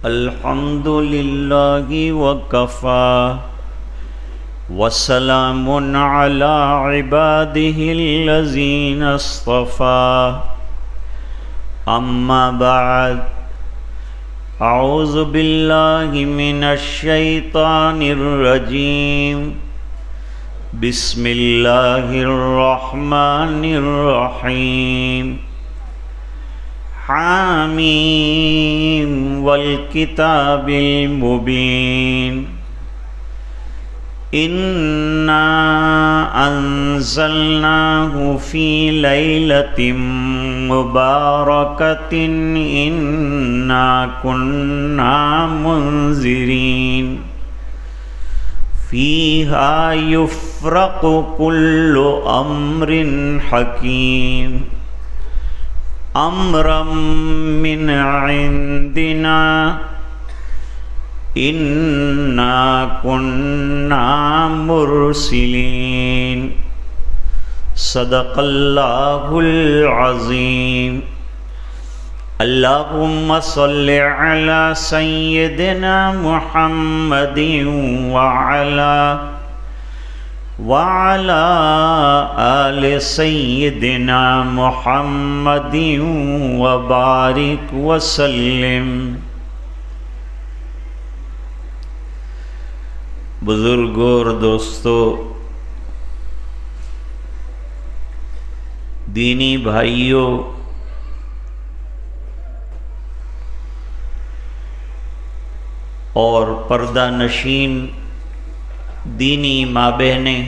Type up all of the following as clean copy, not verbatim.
الحمد للہ وکفى وسلام علی عباده الذین اصطفى اما بعد اعوذ باللہ من الشیطان الرجیم بسم اللہ الرحمن الرحیم حامیم والکتاب المبین انا انزلناہ فی لیلۃ مبارکۃ انا کنا منذرین فیہا یفرق کل امر حکیم امرا من عندنا انا كنا مرسلین صدق اللہ العظیم اللہم صل علی سیدنا محمد وعلى آل سیدنا محمد وبارک وسلم۔ بزرگوں اور دوستو، دینی بھائیوں، اور پردہ نشین دینی ماں بہنیں،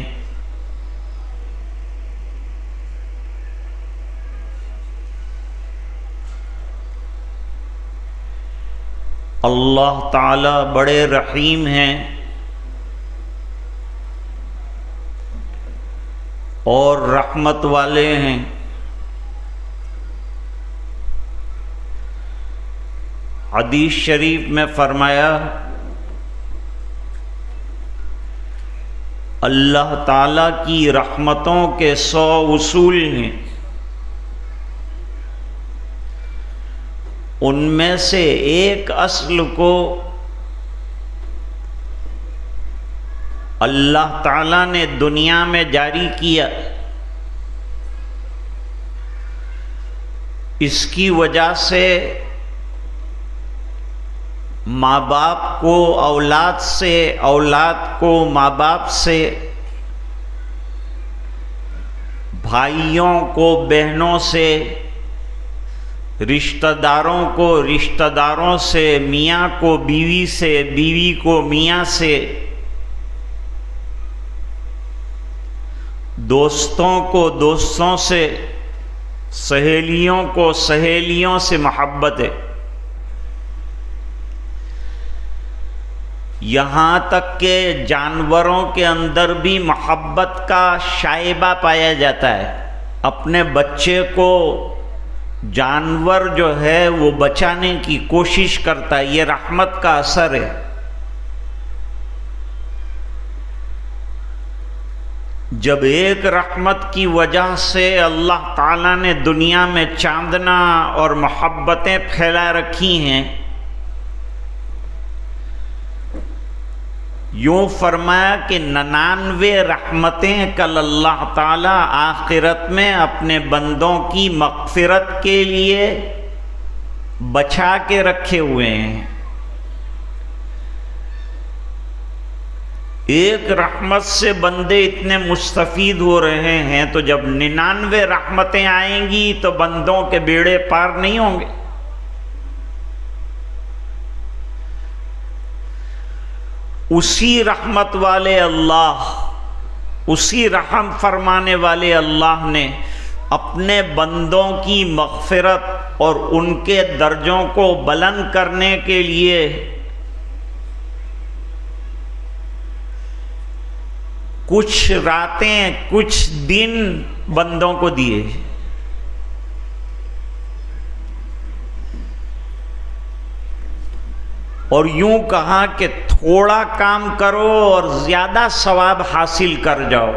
اللہ تعالی بڑے رحیم ہیں اور رحمت والے ہیں۔ حدیث شریف میں فرمایا، اللہ تعالیٰ کی رحمتوں کے 100 اصول ہیں، ان میں سے ایک اصل کو اللہ تعالیٰ نے دنیا میں جاری کیا۔ اس کی وجہ سے ماں باپ کو اولاد سے، اولاد کو ماں باپ سے، بھائیوں کو بہنوں سے، رشتہ داروں کو رشتہ داروں سے، میاں کو بیوی سے، بیوی کو میاں سے، دوستوں کو دوستوں سے، سہیلیوں کو سہیلیوں سے محبت ہے۔ یہاں تک کہ جانوروں کے اندر بھی محبت کا شائبہ پایا جاتا ہے۔ اپنے بچے کو جانور جو ہے وہ بچانے کی کوشش کرتا ہے، یہ رحمت کا اثر ہے۔ جب ایک رحمت کی وجہ سے اللہ تعالیٰ نے دنیا میں چاندنا اور محبتیں پھیلا رکھی ہیں، یوں فرمایا کہ 99 رحمتیں کل اللہ تعالیٰ آخرت میں اپنے بندوں کی مغفرت کے لیے بچا کے رکھے ہوئے ہیں۔ ایک رحمت سے بندے اتنے مستفید ہو رہے ہیں، تو جب 99 رحمتیں آئیں گی تو بندوں کے بیڑے پار نہیں ہوں گے۔ اسی رحمت والے اللہ، اسی رحم فرمانے والے اللہ نے اپنے بندوں کی مغفرت اور ان کے درجوں کو بلند کرنے کے لیے کچھ راتیں، کچھ دن بندوں کو دیے۔ اور یوں کہا کہ تھوڑا کام کرو اور زیادہ ثواب حاصل کر جاؤ۔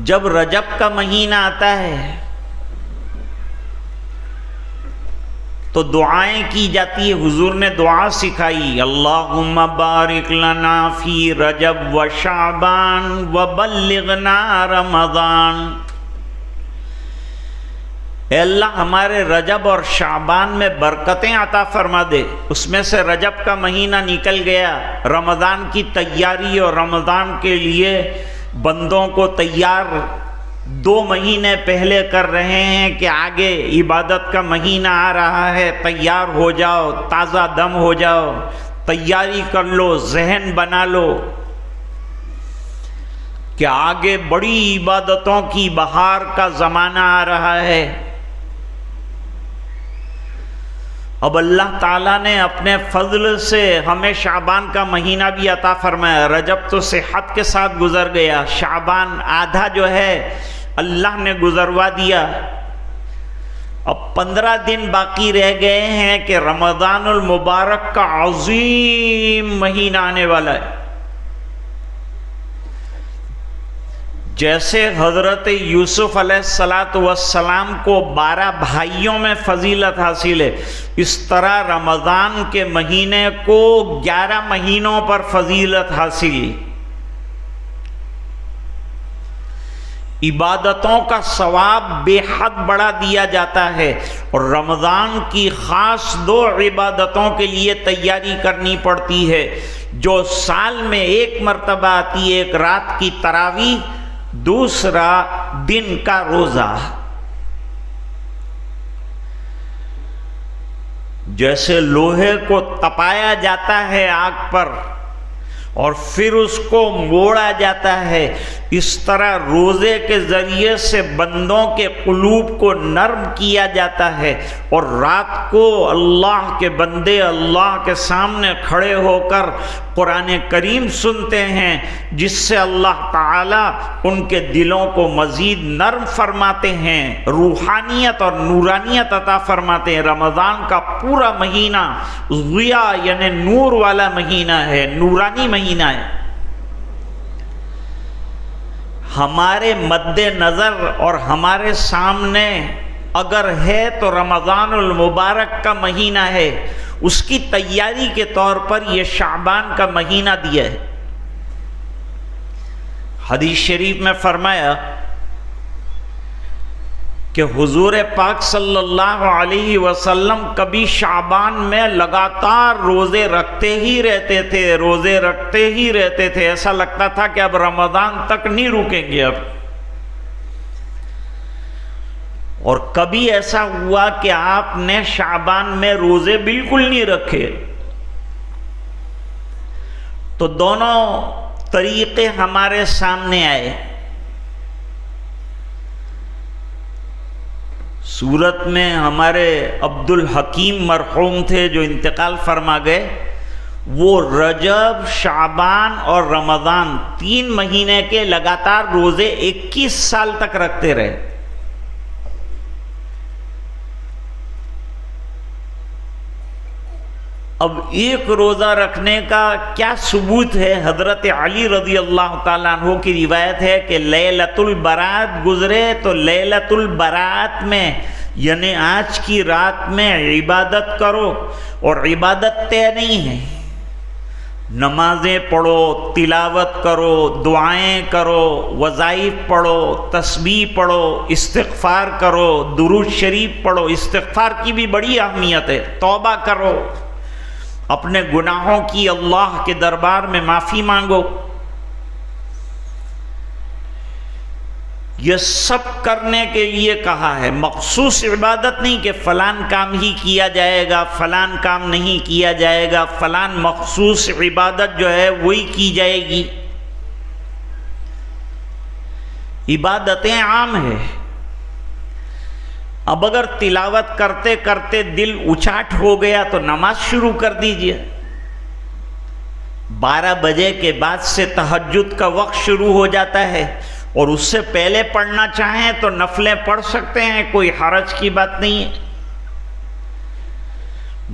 جب رجب کا مہینہ آتا ہے تو دعائیں کی جاتی ہے. حضور نے دعا سکھائی، اللہم بارک لنا فی رجب و شعبان وبلغنا رمضان. اے اللہ ہمارے رجب اور شعبان میں برکتیں عطا فرما دے. اس میں سے رجب کا مہینہ نکل گیا، رمضان کی تیاری اور رمضان کے لیے بندوں کو تیار 2 مہینے پہلے کر رہے ہیں کہ آگے عبادت کا مہینہ آ رہا ہے، تیار ہو جاؤ، تازہ دم ہو جاؤ، تیاری کر لو، ذہن بنا لو کہ آگے بڑی عبادتوں کی بہار کا زمانہ آ رہا ہے. اب اللہ تعالیٰ نے اپنے فضل سے ہمیں شعبان کا مہینہ بھی عطا فرمایا. رجب تو صحت کے ساتھ گزر گیا، شعبان آدھا جو ہے اللہ نے گزروا دیا. اب 15 دن باقی رہ گئے ہیں کہ رمضان المبارک کا عظیم مہینہ آنے والا ہے. جیسے حضرت یوسف علیہ السلام کو 12 بھائیوں میں فضیلت حاصل ہے، اس طرح رمضان کے مہینے کو 11 مہینوں پر فضیلت حاصل ہے. عبادتوں کا ثواب بے حد بڑھا دیا جاتا ہے، اور رمضان کی خاص 2 عبادتوں کے لیے تیاری کرنی پڑتی ہے جو سال میں 1 مرتبہ آتی ہے، ایک رات کی تراویح، دوسرا دن کا روزہ. جیسے لوہے کو تپایا جاتا ہے آگ پر اور پھر اس کو موڑا جاتا ہے، اس طرح روزے کے ذریعے سے بندوں کے قلوب کو نرم کیا جاتا ہے، اور رات کو اللہ کے بندے اللہ کے سامنے کھڑے ہو کر قرآن کریم سنتے ہیں، جس سے اللہ تعالیٰ ان کے دلوں کو مزید نرم فرماتے ہیں، روحانیت اور نورانیت عطا فرماتے ہیں. رمضان کا پورا مہینہ ضیاء یعنی نور والا مہینہ ہے، نورانی مہینہ ہے. ہمارے مد نظر اور ہمارے سامنے اگر ہے تو رمضان المبارک کا مہینہ ہے، اس کی تیاری کے طور پر یہ شعبان کا مہینہ دیا ہے. حدیث شریف میں فرمایا کہ حضور پاک صلی اللہ علیہ وسلم کبھی شعبان میں لگاتار روزے رکھتے ہی رہتے تھے، ایسا لگتا تھا کہ اب رمضان تک نہیں رکیں گے اب. اور کبھی ایسا ہوا کہ آپ نے شعبان میں روزے بالکل نہیں رکھے. تو دونوں طریقے ہمارے سامنے آئے. صورت میں ہمارے عبد الحکیم مرحوم تھے جو انتقال فرما گئے، وہ رجب، شعبان اور رمضان 3 مہینے کے لگاتار روزے 21 سال تک رکھتے رہے. اب ایک روزہ رکھنے کا کیا ثبوت ہے؟ حضرت علی رضی اللہ تعالیٰ عنہ کی روایت ہے کہ لیلۃ البرات گزرے تو لیلۃ البرات میں یعنی آج کی رات میں عبادت کرو، اور عبادت طے نہیں ہے، نمازیں پڑھو، تلاوت کرو، دعائیں کرو، وظائف پڑھو، تسبیح پڑھو، استغفار کرو، درود شریف پڑھو. استغفار کی بھی بڑی اہمیت ہے. توبہ کرو، اپنے گناہوں کی اللہ کے دربار میں معافی مانگو. یہ سب کرنے کے لیے کہا ہے، مخصوص عبادت نہیں کہ فلان کام ہی کیا جائے گا، فلان کام نہیں کیا جائے گا، فلان مخصوص عبادت جو ہے وہی کی جائے گی. عبادتیں عام ہیں. اب اگر تلاوت کرتے کرتے دل اچاٹ ہو گیا تو نماز شروع کر دیجئے. 12 بجے کے بعد سے تہجد کا وقت شروع ہو جاتا ہے، اور اس سے پہلے پڑھنا چاہیں تو نفلیں پڑھ سکتے ہیں، کوئی حرج کی بات نہیں ہے.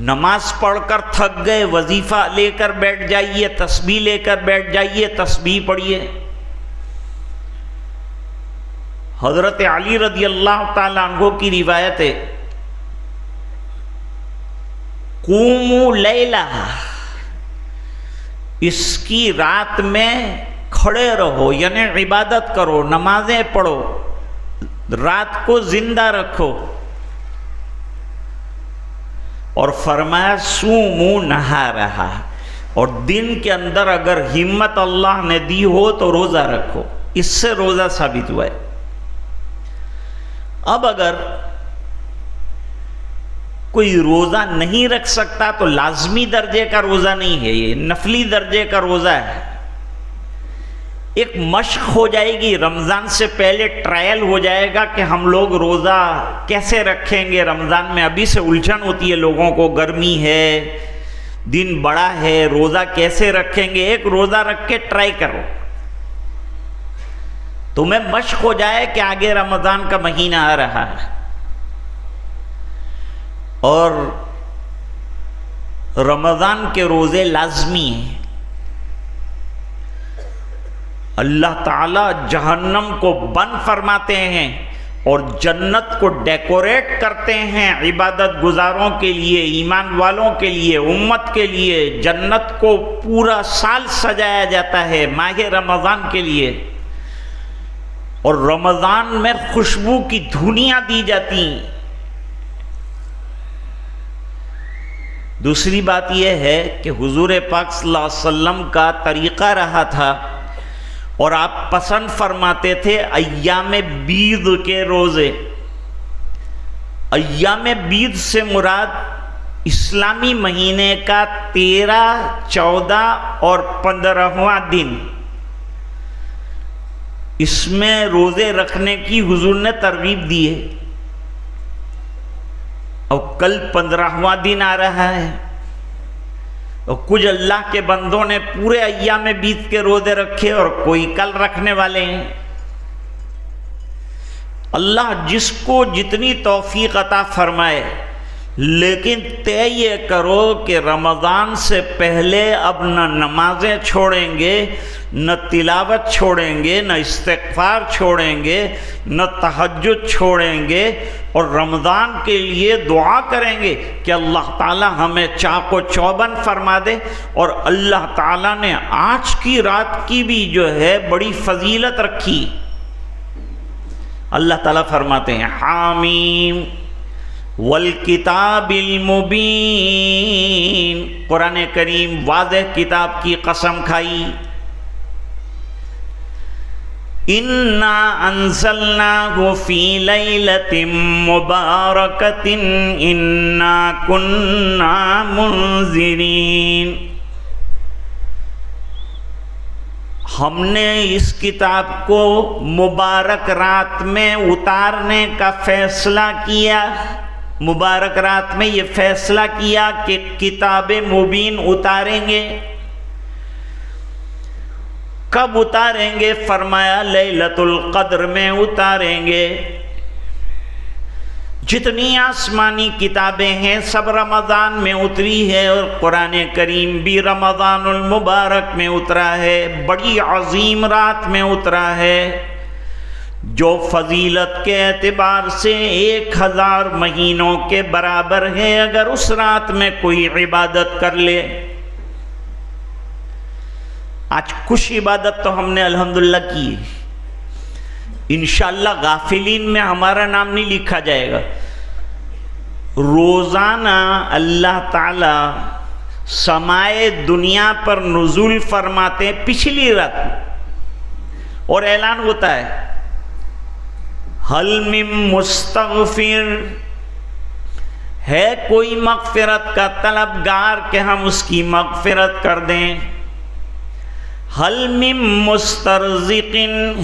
نماز پڑھ کر تھک گئے، وظیفہ لے کر بیٹھ جائیے، تسبیح لے کر بیٹھ جائیے، تسبیح پڑھیے. حضرت علی رضی اللہ تعالیٰ عنہ کی روایت ہے، قوموا لیلہ، اس کی رات میں کھڑے رہو، یعنی عبادت کرو، نمازیں پڑھو، رات کو زندہ رکھو۔ اور فرمایا سوموا نہارہا، اور دن کے اندر اگر ہمت اللہ نے دی ہو تو روزہ رکھو۔ اس سے روزہ ثابت ہوا ہے۔ اب اگر کوئی روزہ نہیں رکھ سکتا تو لازمی درجے کا روزہ نہیں ہے، یہ نفلی درجے کا روزہ ہے۔ ایک مشق ہو جائے گی، رمضان سے پہلے ٹرائل ہو جائے گا کہ ہم لوگ روزہ کیسے رکھیں گے۔ رمضان میں ابھی سے الجھن ہوتی ہے لوگوں کو، گرمی ہے، دن بڑا ہے، روزہ کیسے رکھیں گے۔ ایک روزہ رکھ کے ٹرائی کرو، تمہیں مشق ہو جائے کہ آگے رمضان کا مہینہ آ رہا ہے۔ اور رمضان کے روزے لازمی ہیں۔ اللہ تعالیٰ جہنم کو بند فرماتے ہیں اور جنت کو ڈیکوریٹ کرتے ہیں عبادت گزاروں کے لیے، ایمان والوں کے لیے، امت کے لیے۔ جنت کو پورا سال سجایا جاتا ہے ماہ رمضان کے لیے، اور رمضان میں خوشبو کی دھنیاں دی جاتی ہیں۔ دوسری بات یہ ہے کہ حضور پاک صلی اللہ علیہ وسلم کا طریقہ رہا تھا اور آپ پسند فرماتے تھے ایام بیض کے روزے۔ ایام بیض سے مراد اسلامی مہینے کا 13، 14 اور 15واں دن، اس میں روزے رکھنے کی حضور نے ترغیب دی ہے۔ اور کل 15واں دن آ رہا ہے، اور کچھ اللہ کے بندوں نے پورے ایام بیض کے روزے رکھے اور کوئی کل رکھنے والے ہیں۔ اللہ جس کو جتنی توفیق عطا فرمائے، لیکن طے یہ کرو کہ رمضان سے پہلے اب نہ نمازیں چھوڑیں گے، نہ تلاوت چھوڑیں گے، نہ استغفار چھوڑیں گے، نہ تہجد چھوڑیں گے، اور رمضان کے لیے دعا کریں گے کہ اللہ تعالی ہمیں چاق و چوبند فرما دے۔ اور اللہ تعالیٰ نے آج کی رات کی بھی جو ہے بڑی فضیلت رکھی۔ اللہ تعالیٰ فرماتے ہیں حامیم والکتاب المبین، قرآن کریم واضح کتاب کی قسم کھائی۔ انا انزلناہ فی لیلۃ مبارکۃ انا کننا منذرین، ہم نے اس کتاب کو مبارک رات میں اتارنے کا فیصلہ کیا۔ مبارک رات میں یہ فیصلہ کیا کہ کتاب مبین اتاریں گے۔ کب اتاریں گے؟ فرمایا لیلۃ القدر میں اتاریں گے۔ جتنی آسمانی کتابیں ہیں سب رمضان میں اتری ہے، اور قرآن کریم بھی رمضان المبارک میں اترا ہے، بڑی عظیم رات میں اترا ہے، جو فضیلت کے اعتبار سے 1000 مہینوں کے برابر ہے اگر اس رات میں کوئی عبادت کر لے۔ آج کچھ عبادت تو ہم نے الحمدللہ کی، انشاءاللہ غافلین میں ہمارا نام نہیں لکھا جائے گا۔ روزانہ اللہ تعالی سمائے دنیا پر نزول فرماتے پچھلی رات میں، اور اعلان ہوتا ہے حل من مستغفر، ہے کوئی مغفرت کا طلبگار کہ ہم اس کی مغفرت کر دیں۔ حل من مسترزق،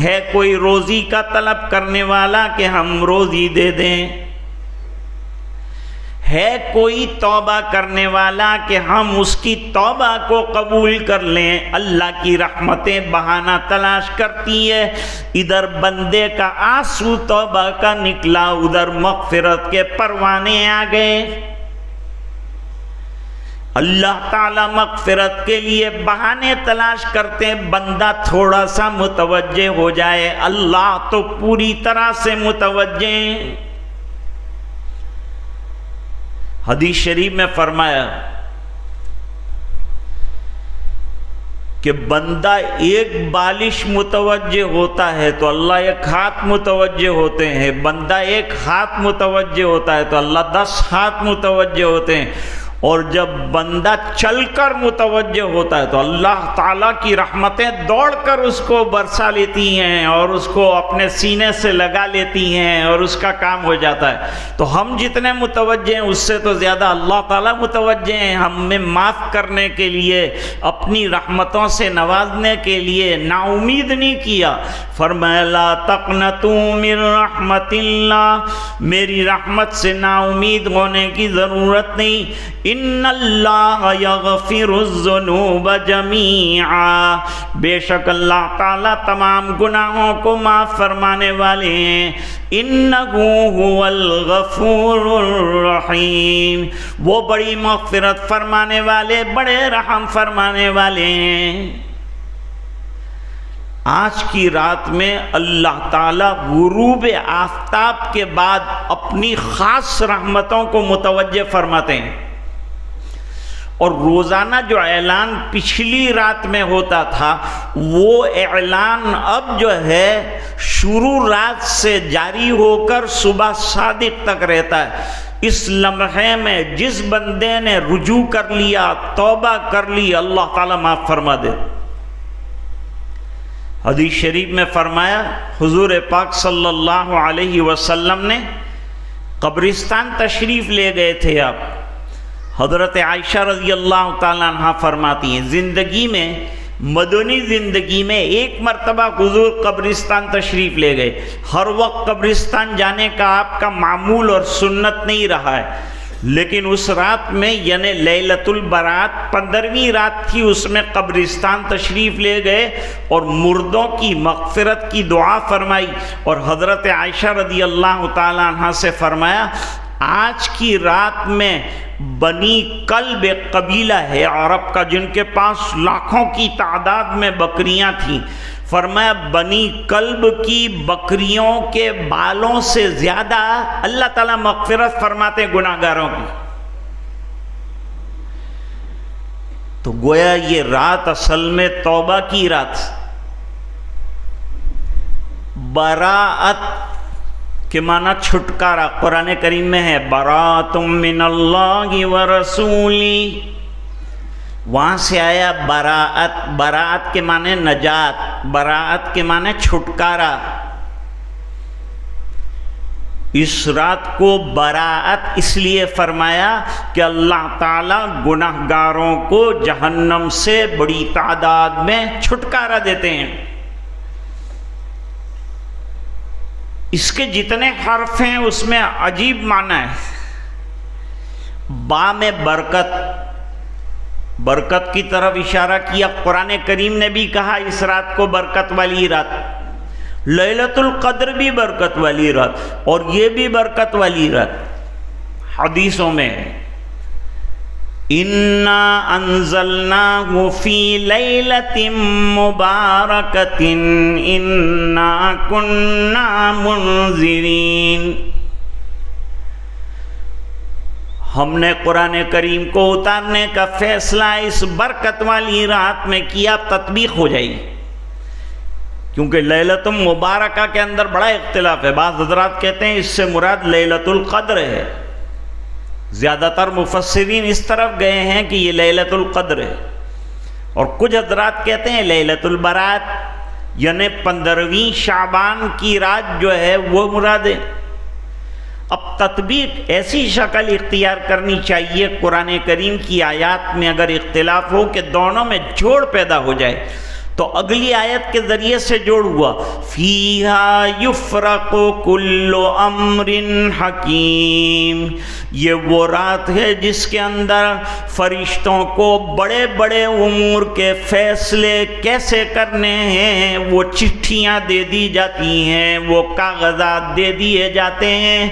ہے کوئی روزی کا طلب کرنے والا کہ ہم روزی دے دیں۔ ہے کوئی توبہ کرنے والا کہ ہم اس کی توبہ کو قبول کر لیں۔ اللہ کی رحمتیں بہانہ تلاش کرتی ہے، ادھر بندے کا آنسو توبہ کا نکلا، ادھر مغفرت کے پروانے آ گئے۔ اللہ تعالیٰ مغفرت کے لیے بہانے تلاش کرتے ہیں، بندہ تھوڑا سا متوجہ ہو جائے، اللہ تو پوری طرح سے متوجہ ہیں۔ حدیث شریف میں فرمایا کہ بندہ ایک بالش متوجہ ہوتا ہے تو اللہ ایک ہاتھ متوجہ ہوتے ہیں، بندہ ایک ہاتھ متوجہ ہوتا ہے تو اللہ 10 ہاتھ متوجہ ہوتے ہیں، اور جب بندہ چل کر متوجہ ہوتا ہے تو اللہ تعالیٰ کی رحمتیں دوڑ کر اس کو برسا لیتی ہیں اور اس کو اپنے سینے سے لگا لیتی ہیں اور اس کا کام ہو جاتا ہے۔ تو ہم جتنے متوجہ ہیں اس سے تو زیادہ اللہ تعالیٰ متوجہ ہیں، ہمیں معاف کرنے کے لیے، اپنی رحمتوں سے نوازنے کے لیے نا امید نہیں کیا۔ فرمایا لا تقنطوا من رحمت اللہ، میری رحمت سے نا امید ہونے کی ضرورت نہیں۔ ان اللہ یغفر الذنوب جمیعا، بے شک اللہ تعالیٰ تمام گناہوں کو معاف فرمانے والے ہیں۔ انہ هو الغفور الرحیم، وہ بڑی مغفرت فرمانے والے، بڑے رحم فرمانے والے ہیں۔ آج کی رات میں اللہ تعالیٰ غروب آفتاب کے بعد اپنی خاص رحمتوں کو متوجہ فرماتے ہیں، اور روزانہ جو اعلان پچھلی رات میں ہوتا تھا وہ اعلان اب جو ہے شروع رات سے جاری ہو کر صبح صادق تک رہتا ہے۔ اس لمحے میں جس بندے نے رجوع کر لیا، توبہ کر لی، اللہ تعالیٰ معاف فرما دے۔ حدیث شریف میں فرمایا حضور پاک صلی اللہ علیہ وسلم نے قبرستان تشریف لے گئے تھے آپ۔ حضرت عائشہ رضی اللہ تعالیٰ عنہ فرماتی ہیں زندگی میں، مدنی زندگی میں ایک مرتبہ حضور قبرستان تشریف لے گئے۔ ہر وقت قبرستان جانے کا آپ کا معمول اور سنت نہیں رہا ہے، لیکن اس رات میں یعنی لیلۃ البرات 15ویں رات تھی، اس میں قبرستان تشریف لے گئے اور مردوں کی مغفرت کی دعا فرمائی، اور حضرت عائشہ رضی اللہ تعالیٰ عنہ سے فرمایا آج کی رات میں بنی کلب ایک قبیلہ ہے عرب کا جن کے پاس لاکھوں کی تعداد میں بکریاں تھیں، فرمایا بنی کلب کی بکریوں کے بالوں سے زیادہ اللہ تعالیٰ مغفرت فرماتے گناہگاروں کی۔ تو گویا یہ رات اصل میں توبہ کی رات، براءت کہ معنی چھٹکارا قرآن کریم میں ہے براءۃ من اللہ ورسولی، وہاں سے آیا براءت، براءت کے معنی نجات، براءت کے معنی چھٹکارا۔ اس رات کو براءت اس لیے فرمایا کہ اللہ تعالیٰ گناہگاروں کو جہنم سے بڑی تعداد میں چھٹکارا دیتے ہیں۔ اس کے جتنے حرف ہیں اس میں عجیب معنی ہے۔ با میں برکت، برکت کی طرف اشارہ کیا، قرآن کریم نے بھی کہا اس رات کو برکت والی رات، لیلۃ القدر بھی برکت والی رات، اور یہ بھی برکت والی رات۔ حدیثوں میں اِنَّا أَنزَلْنَاهُ فِي لَيْلَةٍ مُبَارَكَةٍ إِنَّا كُنَّا مُنذِرِينَ، ہم نے قرآن کریم کو اتارنے کا فیصلہ اس برکت والی رات میں کیا، تطبیق ہو جائے گی، کیونکہ لیلۃ مبارکہ کے اندر بڑا اختلاف ہے۔ بعض حضرات کہتے ہیں اس سے مراد لیلۃ القدر ہے، زیادہ تر مفسرین اس طرف گئے ہیں کہ یہ لیلۃ القدر ہے، اور کچھ حضرات کہتے ہیں لیلۃ البرات یعنی 15ویں شعبان کی رات جو ہے وہ مراد ہے۔ اب تطبیق ایسی شکل اختیار کرنی چاہیے قرآن کریم کی آیات میں اگر اختلاف ہو کہ دونوں میں جوڑ پیدا ہو جائے، تو اگلی آیت کے ذریعے سے جوڑ ہوا فیہا یفرق کل امر حکیم، یہ وہ رات ہے جس کے اندر فرشتوں کو بڑے بڑے امور کے فیصلے کیسے کرنے ہیں وہ چٹھیاں دے دی جاتی ہیں، وہ کاغذات دے دیے جاتے ہیں۔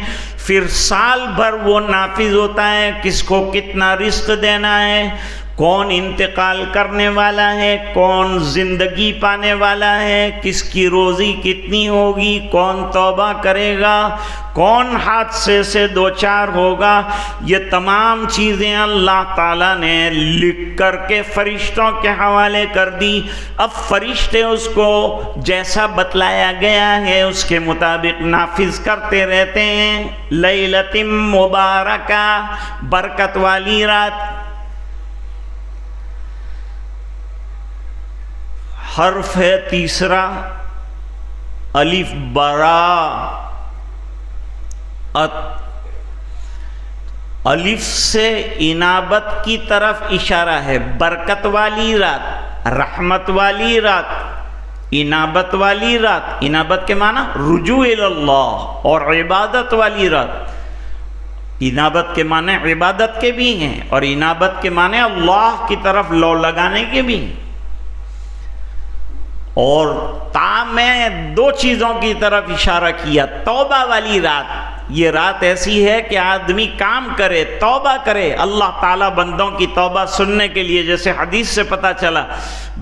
پھر سال بھر وہ نافذ ہوتا ہے، کس کو کتنا رزق دینا ہے، کون انتقال کرنے والا ہے، کون زندگی پانے والا ہے، کس کی روزی کتنی ہوگی، کون توبہ کرے گا، کون حادثے سے دوچار ہوگا، یہ تمام چیزیں اللہ تعالیٰ نے لکھ کر کے فرشتوں کے حوالے کر دی۔ اب فرشتے اس کو جیسا بتلایا گیا ہے اس کے مطابق نافذ کرتے رہتے ہیں۔ لیلۃ مبارکہ، برکت والی رات۔ حرف ہے تیسرا الف برا۔ الف سے انابت کی طرف اشارہ ہے، برکت والی رات، رحمت والی رات، انابت والی رات۔ انابت کے معنی رجوع اللہ اور عبادت والی رات۔ انابت کے معنی عبادت کے بھی ہیں اور انابت کے معنی اللہ کی طرف لو لگانے کے بھی ہیں۔ اور میں دو چیزوں کی طرف اشارہ کیا۔ توبہ والی رات، یہ رات ایسی ہے کہ آدمی کام کرے، توبہ کرے، اللہ تعالیٰ بندوں کی توبہ سننے کے لیے، جیسے حدیث سے پتہ چلا،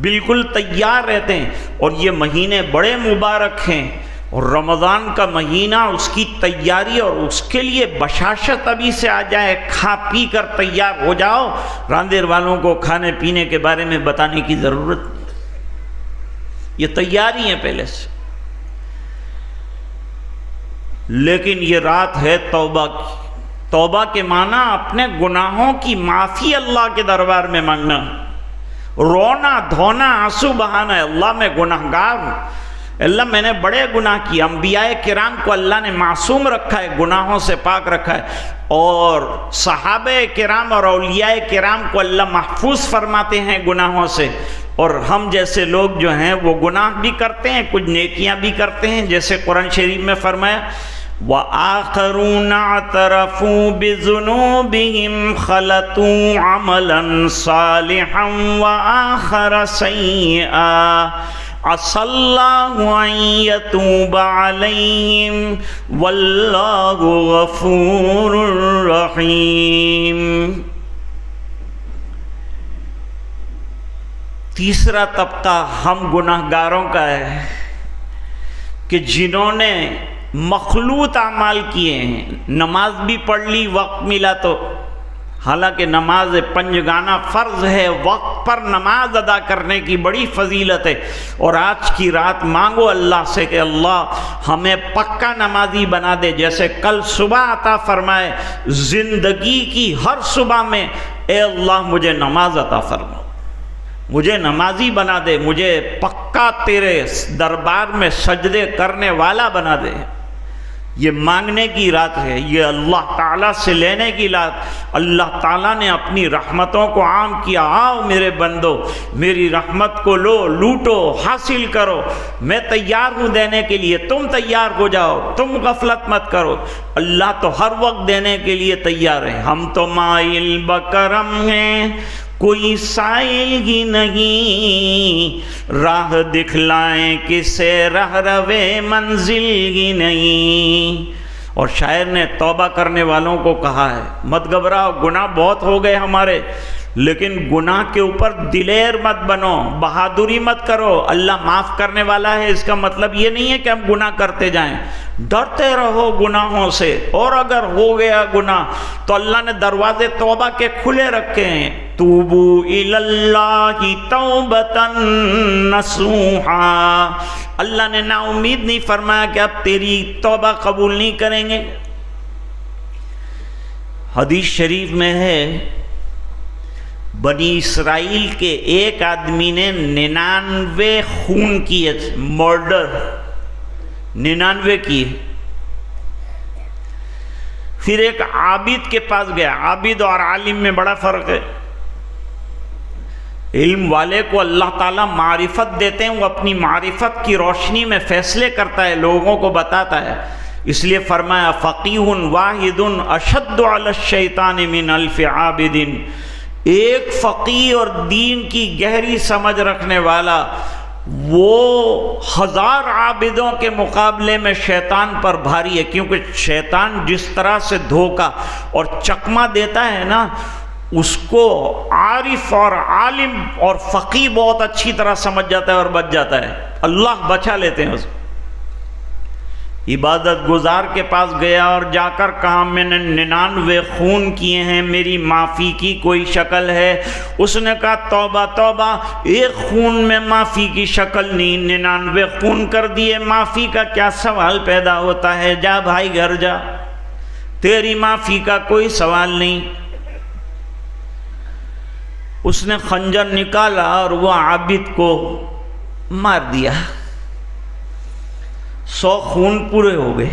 بالکل تیار رہتے ہیں۔ اور یہ مہینے بڑے مبارک ہیں، اور رمضان کا مہینہ اس کی تیاری اور اس کے لیے بشاشت ابھی سے آ جائے، کھا پی کر تیار ہو جاؤ۔ راندیر والوں کو کھانے پینے کے بارے میں بتانے کی ضرورت نہیں، یہ تیاری ہے پہلے سے۔ لیکن یہ رات ہے توبہ کی۔ توبہ کے معنی اپنے گناہوں کی معافی اللہ کے دربار میں مانگنا، رونا دھونا آنسو بہانا ہے۔ اللہ میں گناہ گار ہوں، اللہ میں نے بڑے گناہ کیے۔ انبیاء کرام کو اللہ نے معصوم رکھا ہے، گناہوں سے پاک رکھا ہے، اور صحابہ کرام اور اولیاء کرام کو اللہ محفوظ فرماتے ہیں گناہوں سے۔ اور ہم جیسے لوگ جو ہیں وہ گناہ بھی کرتے ہیں، کچھ نیکیاں بھی کرتے ہیں، جیسے قرآن شریف میں فرمایا وَآخَرُونَ اعْتَرَفُوا بِذُنُوبِهِمْ خَلَطُوا عَمَلًا صَالِحًا وَآخَرَ سَيِّئًا عَسَى اللَّهُ أَن يَتُوبَ عَلَيْهِمْ وَاللَّهُ غَفُورٌ رَحِيمٌ۔ تیسرا طبقہ ہم گناہ گاروں کا ہے کہ جنہوں نے مخلوط اعمال کیے ہیں، نماز بھی پڑھ لی وقت ملا تو، حالانکہ نماز پنجگانہ فرض ہے، وقت پر نماز ادا کرنے کی بڑی فضیلت ہے۔ اور آج کی رات مانگو اللہ سے کہ اللہ ہمیں پکا نمازی بنا دے، جیسے کل صبح عطا فرمائے، زندگی کی ہر صبح میں اے اللہ مجھے نماز عطا فرما، مجھے نمازی بنا دے، مجھے پکا تیرے دربار میں سجدے کرنے والا بنا دے۔ یہ مانگنے کی رات ہے، یہ اللہ تعالیٰ سے لینے کی رات۔ اللہ تعالیٰ نے اپنی رحمتوں کو عام کیا، آؤ میرے بندو میری رحمت کو لو، لوٹو، حاصل کرو، میں تیار ہوں دینے کے لیے، تم تیار ہو جاؤ، تم غفلت مت کرو۔ اللہ تو ہر وقت دینے کے لیے تیار ہے۔ ہم تو مائل بکرم ہیں، کوئی سائل ہی نہیں، راہ دکھلائیں کسے رہ روے منزل ہی نہیں۔ اور شاعر نے توبہ کرنے والوں کو کہا ہے مت گھبراؤ، گناہ بہت ہو گئے ہمارے، لیکن گناہ کے اوپر دلیر مت بنو، بہادری مت کرو، اللہ معاف کرنے والا ہے۔ اس کا مطلب یہ نہیں ہے کہ ہم گناہ کرتے جائیں، ڈرتے رہو گناہوں سے، اور اگر ہو گیا گناہ تو اللہ نے دروازے توبہ کے کھلے رکھے ہیں۔ توبو الی اللہ توبۃ نصوحا، اللہ نے نا امید نہیں فرمایا کہ اب تیری توبہ قبول نہیں کریں گے۔ حدیث شریف میں ہے بنی اسرائیل کے ایک آدمی نے 99 خون کیے، مرڈر 99 کیے۔ پھر ایک عابد کے پاس گیا، عابد اور عالم میں بڑا فرق ہے۔ علم والے کو اللہ تعالیٰ معرفت دیتے ہیں، وہ اپنی معرفت کی روشنی میں فیصلے کرتا ہے، لوگوں کو بتاتا ہے۔ اس لیے فرمایا فقیہ واحد اشد علی الشیطان من الف عابد، ایک فقیہ اور دین کی گہری سمجھ رکھنے والا وہ 1000 عابدوں کے مقابلے میں شیطان پر بھاری ہے، کیونکہ شیطان جس طرح سے دھوکہ اور چکمہ دیتا ہے نا، اس کو عارف اور عالم اور فقیہ بہت اچھی طرح سمجھ جاتا ہے اور بچ جاتا ہے، اللہ بچا لیتے ہیں اس کو۔ عبادت گزار کے پاس گیا اور جا کر کہا میں نے 99 خون کیے ہیں، میری معافی کی کوئی شکل ہے؟ اس نے کہا توبہ توبہ، ایک خون میں معافی کی شکل نہیں، 99 خون کر دیے، معافی کا کیا سوال پیدا ہوتا ہے؟ جا بھائی گھر جا، تیری معافی کا کوئی سوال نہیں۔ اس نے خنجر نکالا اور وہ عابد کو مار دیا، 100 خون پورے ہو گئے۔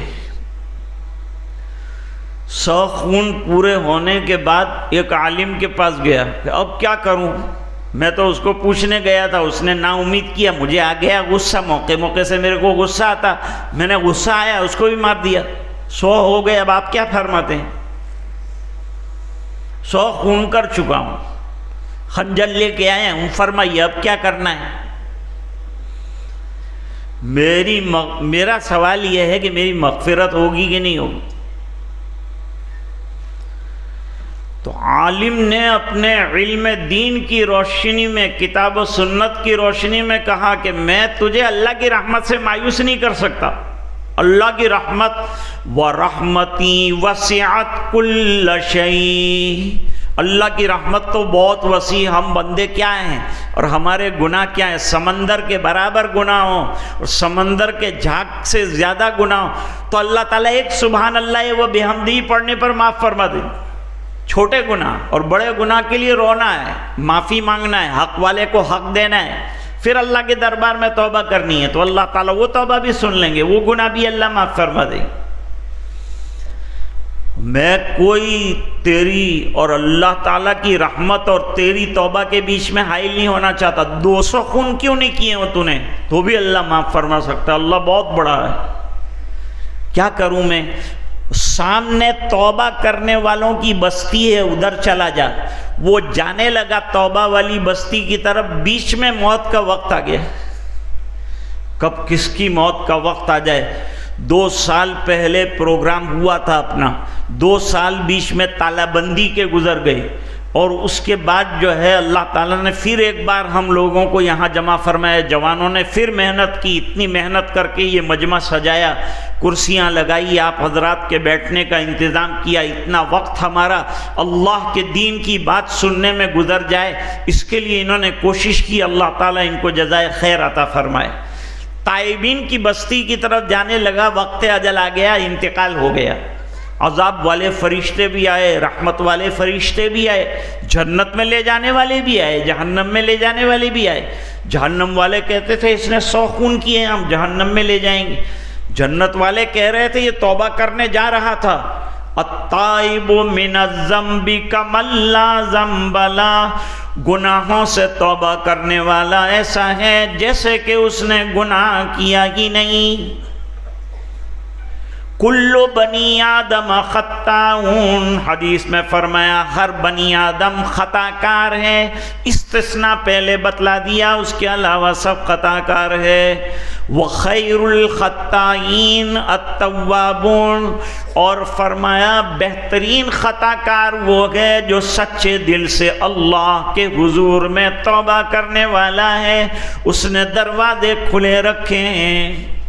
100 خون پورے ہونے کے بعد ایک عالم کے پاس گیا کہ اب کیا کروں؟ میں تو اس کو پوچھنے گیا تھا، اس نے نا امید کیا، مجھے آ گیا غصہ، موقع سے میرے کو غصہ آتا، میں نے غصہ آیا اس کو بھی مار دیا، 100 ہو گئے، اب آپ کیا فرماتے ہیں؟ 100 خون کر چکا ہوں، خنجر لے کے آیا ہوں، فرمائیے اب کیا کرنا ہے؟ میرا سوال یہ ہے کہ میری مغفرت ہوگی کہ نہیں ہوگی؟ تو عالم نے اپنے علم دین کی روشنی میں، کتاب و سنت کی روشنی میں کہا کہ میں تجھے اللہ کی رحمت سے مایوس نہیں کر سکتا، اللہ کی رحمت وَرَحْمَتِي وَسِعَتْ كُلَّ شَيْءٍ، اللہ کی رحمت تو بہت وسیع، ہم بندے کیا ہیں اور ہمارے گناہ کیا ہیں؟ سمندر کے برابر گناہ ہوں اور سمندر کے جھاگ سے زیادہ گناہ ہوں تو اللہ تعالیٰ ایک سبحان اللہ و بحمدہ پڑھنے پر معاف فرما دے۔ چھوٹے گناہ اور بڑے گناہ کے لیے رونا ہے، معافی مانگنا ہے، حق والے کو حق دینا ہے، پھر اللہ کے دربار میں توبہ کرنی ہے تو اللہ تعالیٰ وہ توبہ بھی سن لیں گے، وہ گناہ بھی اللہ معاف فرما دے۔ میں کوئی تیری اور اللہ تعالیٰ کی رحمت اور تیری توبہ کے بیچ میں حائل نہیں ہونا چاہتا۔ 200 خون کیوں نہیں کیے ہو تو نے، تو بھی اللہ معاف فرما سکتا، اللہ بہت بڑا ہے۔ کیا کروں میں؟ سامنے توبہ کرنے والوں کی بستی ہے، ادھر چلا جا۔ وہ جانے لگا توبہ والی بستی کی طرف، بیچ میں موت کا وقت آ گیا۔ کب کس کی موت کا وقت آ جائے؟ 2 سال پہلے پروگرام ہوا تھا اپنا، 2 سال بیچ میں تالا بندی کے گزر گئے، اور اس کے بعد جو ہے اللہ تعالیٰ نے پھر ایک بار ہم لوگوں کو یہاں جمع فرمایا، جوانوں نے پھر محنت کی، اتنی محنت کر کے یہ مجمع سجایا، کرسیاں لگائی، آپ حضرات کے بیٹھنے کا انتظام کیا، اتنا وقت ہمارا اللہ کے دین کی بات سننے میں گزر جائے، اس کے لیے انہوں نے کوشش کی، اللہ تعالیٰ ان کو جزائے خیر عطا فرمائے۔ تائبین کی بستی کی طرف جانے لگا، وقت اجل آ گیا، انتقال ہو گیا۔ عذاب والے فرشتے بھی آئے، رحمت والے فرشتے بھی آئے، جنت میں لے جانے والے بھی آئے، جہنم میں لے جانے والے بھی آئے۔ جہنم والے کہتے تھے اس نے 100 خون کیے، ہم جہنم میں لے جائیں گے۔ جنت والے کہہ رہے تھے یہ توبہ کرنے جا رہا تھا، التائب من الذنب کمن لا ذنب لہ، گناہوں سے توبہ کرنے والا ایسا ہے جیسے کہ اس نے گناہ کیا ہی نہیں۔ کل بنی آدم خطاؤن، حدیث میں فرمایا ہر بنی آدم خطا کار ہے، استثناء پہلے بتلا دیا، اس کے علاوہ سب خطا کار ہے۔ وخیر الخطائین التوابون، اور فرمایا بہترین خطا کار وہ ہے جو سچے دل سے اللہ کے حضور میں توبہ کرنے والا ہے، اس نے دروازے کھلے رکھے ہیں۔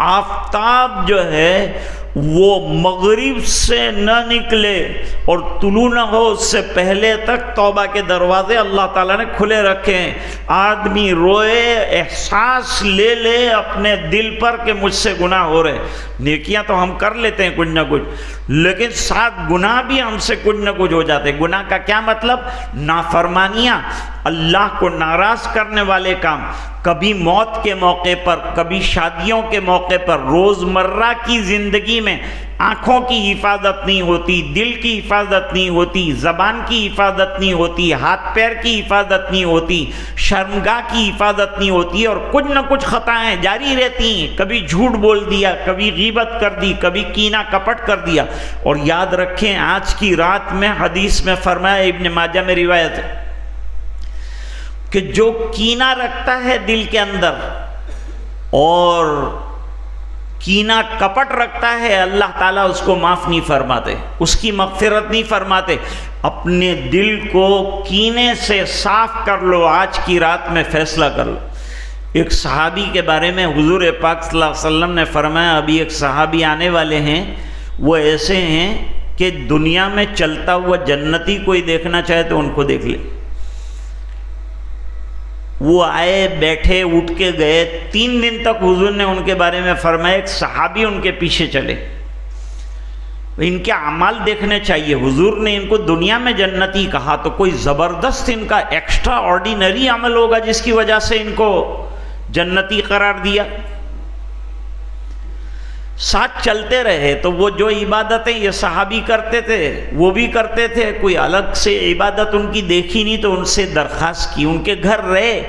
آفتاب جو ہے وہ مغرب سے نہ نکلے اور طلوع نہ ہو اس سے پہلے تک توبہ کے دروازے اللہ تعالیٰ نے کھلے رکھے ہیں۔ آدمی روئے، احساس لے لے اپنے دل پر کہ مجھ سے گناہ ہو رہے، نیکیاں تو ہم کر لیتے ہیں کچھ نہ کچھ، لیکن ساتھ گناہ بھی ہم سے کچھ نہ کچھ ہو جاتے ہیں۔ گناہ کا کیا مطلب؟ نافرمانیاں، اللہ کو ناراض کرنے والے کام، کبھی موت کے موقع پر، کبھی شادیوں کے موقع پر، روزمرہ کی زندگی میں آنکھوں کی حفاظت نہیں ہوتی، دل کی حفاظت نہیں ہوتی، زبان کی حفاظت نہیں ہوتی، ہاتھ پیر کی حفاظت نہیں ہوتی، شرمگاہ کی حفاظت نہیں ہوتی، اور کچھ نہ کچھ خطائیں جاری رہتی ہیں۔ کبھی جھوٹ بول دیا، کبھی غیبت کر دی، کبھی کینہ کپٹ کر دیا۔ اور یاد رکھیں آج کی رات میں حدیث میں فرمایا، ابن ماجہ میں روایت ہے کہ جو کینہ رکھتا ہے دل کے اندر اور کینہ کپٹ رکھتا ہے، اللہ تعالیٰ اس کو معاف نہیں فرماتے، اس کی مغفرت نہیں فرماتے۔ اپنے دل کو کینے سے صاف کر لو، آج کی رات میں فیصلہ کر لو۔ ایک صحابی کے بارے میں حضور پاک صلی اللہ علیہ وسلم نے فرمایا، ابھی ایک صحابی آنے والے ہیں، وہ ایسے ہیں کہ دنیا میں چلتا ہوا جنتی کوئی دیکھنا چاہے تو ان کو دیکھ لے۔ وہ آئے، بیٹھے، اٹھ کے گئے، 3 دن تک حضور نے ان کے بارے میں فرمایا، ایک صحابی ان کے پیچھے چلے، ان کے اعمال دیکھنے چاہیے۔ حضور نے ان کو دنیا میں جنتی کہا تو کوئی زبردست ان کا ایکسٹرا آرڈینری عمل ہوگا جس کی وجہ سے ان کو جنتی قرار دیا۔ ساتھ چلتے رہے تو وہ جو عبادتیں یہ صحابی کرتے تھے وہ بھی کرتے تھے، کوئی الگ سے عبادت ان کی دیکھی نہیں تو ان سے درخواست کی، ان کے گھر رہے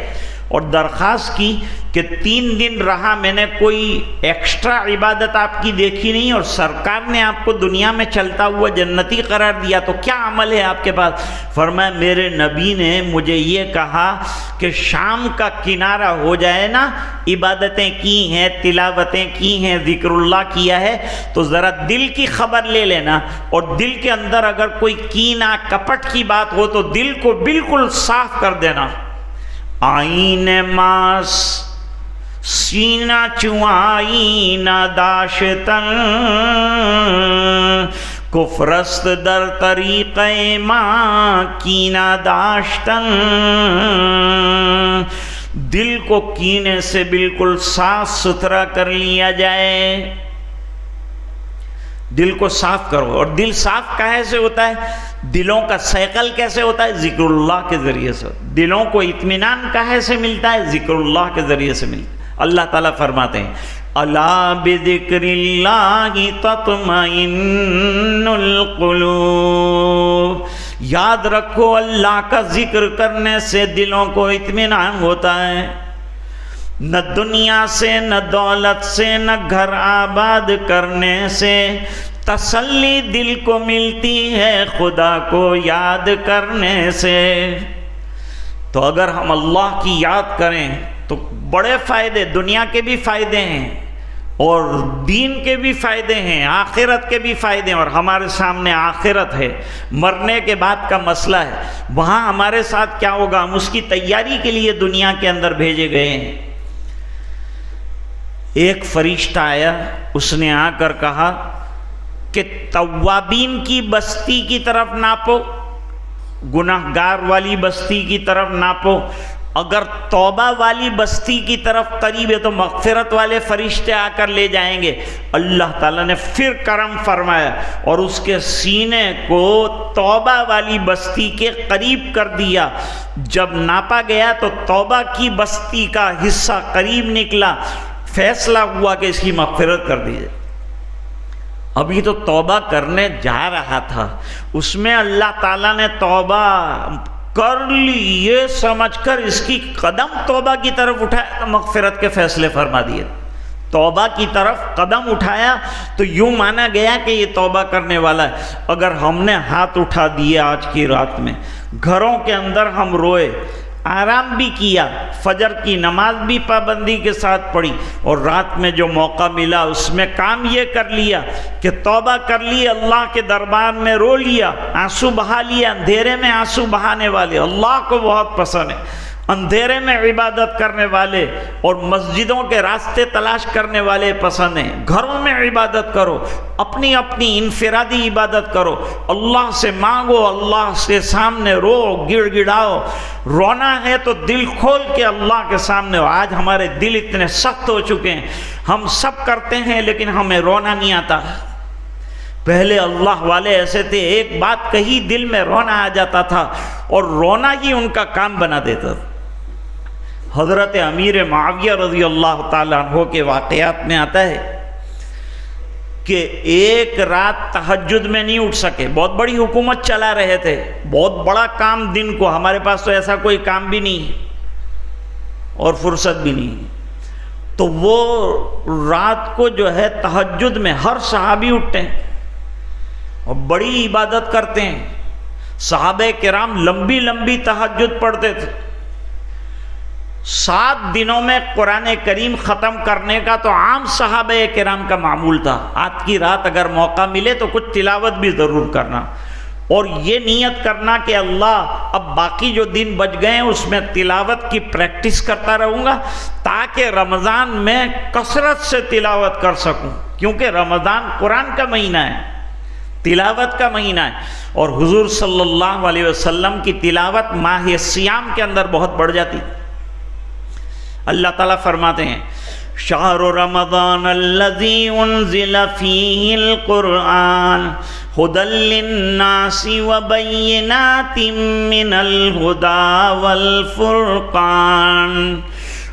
اور درخواست کی کہ 3 دن رہا، میں نے کوئی ایکسٹرا عبادت آپ کی دیکھی نہیں اور سرکار نے آپ کو دنیا میں چلتا ہوا جنتی قرار دیا، تو کیا عمل ہے آپ کے پاس؟ فرمایا میرے نبی نے مجھے یہ کہا کہ شام کا کنارہ ہو جائے نا، عبادتیں کی ہیں، تلاوتیں کی ہیں، ذکر اللہ کیا ہے، تو ذرا دل کی خبر لے لینا، اور دل کے اندر اگر کوئی کینہ کپٹ کی بات ہو تو دل کو بالکل صاف کر دینا۔ آئین ماس سینہ چوائین داشتن، کفرست در طریق ماں کینہ داشتن۔ دل کو کینے سے بالکل صاف ستھرا کر لیا جائے، دل کو صاف کرو۔ اور دل صاف کیسے ہوتا ہے؟ دلوں کا سیکل کیسے ہوتا ہے؟ ذکر اللہ کے ذریعے سے۔ دلوں کو اطمینان کہاں سے ملتا ہے؟ ذکر اللہ کے ذریعے سے ملتا ہے۔ اللہ تعالیٰ فرماتے ہیں الا بذکر اللہ تطمئن القلوب، یاد رکھو اللہ کا ذکر کرنے سے دلوں کو اطمینان ہوتا ہے۔ نہ دنیا سے، نہ دولت سے، نہ گھر آباد کرنے سے تسلی دل کو ملتی ہے خدا کو یاد کرنے سے۔ تو اگر ہم اللہ کی یاد کریں تو بڑے فائدے، دنیا کے بھی فائدے ہیں اور دین کے بھی فائدے ہیں، آخرت کے بھی فائدے ہیں، اور ہمارے سامنے آخرت ہے، مرنے کے بعد کا مسئلہ ہے، وہاں ہمارے ساتھ کیا ہوگا، ہم اس کی تیاری کے لیے دنیا کے اندر بھیجے گئے ہیں۔ ایک فرشتہ آیا، اس نے آ کر کہا کہ توابین کی بستی کی طرف ناپو، گناہ گار والی بستی کی طرف ناپو، اگر توبہ والی بستی کی طرف قریب ہے تو مغفرت والے فرشتے آ کر لے جائیں گے۔ اللہ تعالیٰ نے پھر کرم فرمایا اور اس کے سینے کو توبہ والی بستی کے قریب کر دیا۔ جب ناپا گیا تو توبہ کی بستی کا حصہ قریب نکلا، فیصلہ ہوا کہ اس کی مغفرت کر دی جائے۔ ابھی تو توبہ کرنے جا رہا تھا، اس میں اللہ تعالیٰ نے توبہ کر لی یہ سمجھ کر اس کی قدم توبہ کی طرف اٹھایا تو مغفرت کے فیصلے فرما دیے۔ توبہ کی طرف قدم اٹھایا تو یوں مانا گیا کہ یہ توبہ کرنے والا ہے۔ اگر ہم نے ہاتھ اٹھا دیے آج کی رات میں، گھروں کے اندر ہم روئے، آرام بھی کیا، فجر کی نماز بھی پابندی کے ساتھ پڑھی، اور رات میں جو موقع ملا اس میں کام یہ کر لیا کہ توبہ کر لی، اللہ کے دربار میں رو لیا، آنسو بہا لیا۔ اندھیرے میں آنسو بہانے والے اللہ کو بہت پسند ہے، اندھیرے میں عبادت کرنے والے اور مسجدوں کے راستے تلاش کرنے والے پسند ہیں۔ گھروں میں عبادت کرو، اپنی اپنی انفرادی عبادت کرو، اللہ سے مانگو، اللہ کے سامنے رو، گڑ گڑاؤ۔ رونا ہے تو دل کھول کے اللہ کے سامنے ہو۔ آج ہمارے دل اتنے سخت ہو چکے ہیں، ہم سب کرتے ہیں لیکن ہمیں رونا نہیں آتا۔ پہلے اللہ والے ایسے تھے، ایک بات کہی دل میں رونا آ جاتا تھا اور رونا ہی ان کا کام بنا دیتا تھا۔ حضرت امیر معاویہ رضی اللہ تعالیٰ عنہ کے واقعات میں آتا ہے کہ ایک رات تہجد میں نہیں اٹھ سکے، بہت بڑی حکومت چلا رہے تھے، بہت بڑا کام دن کو، ہمارے پاس تو ایسا کوئی کام بھی نہیں اور فرصت بھی نہیں، تو وہ رات کو جو ہے تہجد میں ہر صحابی اٹھتے ہیں اور بڑی عبادت کرتے ہیں۔ صحابہ کرام لمبی لمبی تہجد پڑھتے تھے، 7 دنوں میں قرآن کریم ختم کرنے کا تو عام صحابہ کرام کا معمول تھا. آج کی رات اگر موقع ملے تو کچھ تلاوت بھی ضرور کرنا، اور یہ نیت کرنا کہ اللہ اب باقی جو دن بچ گئے ہیں اس میں تلاوت کی پریکٹس کرتا رہوں گا تاکہ رمضان میں کثرت سے تلاوت کر سکوں، کیونکہ رمضان قرآن کا مہینہ ہے، تلاوت کا مہینہ ہے. اور حضور صلی اللہ علیہ وسلم کی تلاوت ماہ سیام کے اندر بہت بڑھ جاتی. اللہ تعالیٰ فرماتے ہیں شہر رمضان الذی انزل فیہ القرآن ھدی للناس وبینات من الھدی والفرقان.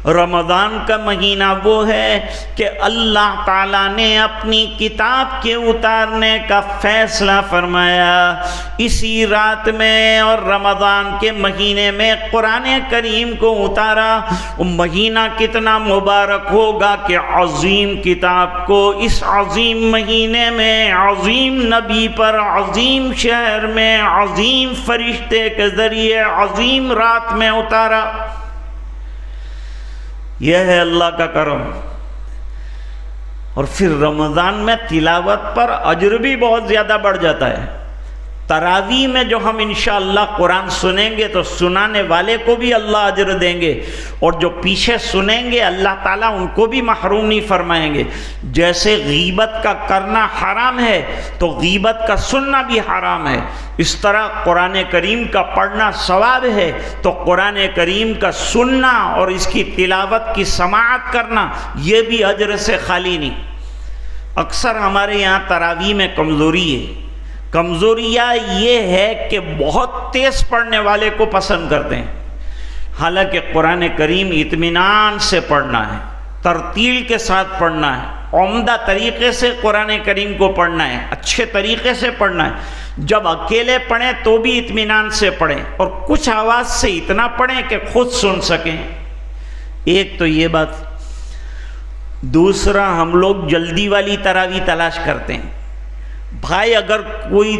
رمضان کا مہینہ وہ ہے کہ اللہ تعالیٰ نے اپنی کتاب کے اتارنے کا فیصلہ فرمایا. اسی رات میں اور رمضان کے مہینے میں قرآن کریم کو اتارا. مہینہ کتنا مبارک ہوگا کہ عظیم کتاب کو اس عظیم مہینے میں عظیم نبی پر عظیم شہر میں عظیم فرشتے کے ذریعے عظیم رات میں اتارا. یہ ہے اللہ کا کرم. اور پھر رمضان میں تلاوت پر اجر بھی بہت زیادہ بڑھ جاتا ہے. تراویح میں جو ہم انشاءاللہ قرآن سنیں گے تو سنانے والے کو بھی اللہ اجر دیں گے، اور جو پیچھے سنیں گے اللہ تعالیٰ ان کو بھی محروم نہیں فرمائیں گے. جیسے غیبت کا کرنا حرام ہے تو غیبت کا سننا بھی حرام ہے، اس طرح قرآن کریم کا پڑھنا ثواب ہے تو قرآن کریم کا سننا اور اس کی تلاوت کی سماعت کرنا یہ بھی اجر سے خالی نہیں. اکثر ہمارے یہاں تراویح میں کمزوری ہے. کمزوریہ یہ ہے کہ بہت تیز پڑھنے والے کو پسند کرتے ہیں، حالانکہ قرآن کریم اطمینان سے پڑھنا ہے، ترتیل کے ساتھ پڑھنا ہے، عمدہ طریقے سے قرآن کریم کو پڑھنا ہے، اچھے طریقے سے پڑھنا ہے. جب اکیلے پڑھیں تو بھی اطمینان سے پڑھیں اور کچھ آواز سے اتنا پڑھیں کہ خود سن سکیں. ایک تو یہ بات. دوسرا، ہم لوگ جلدی والی تراویح تلاش کرتے ہیں. بھائی اگر کوئی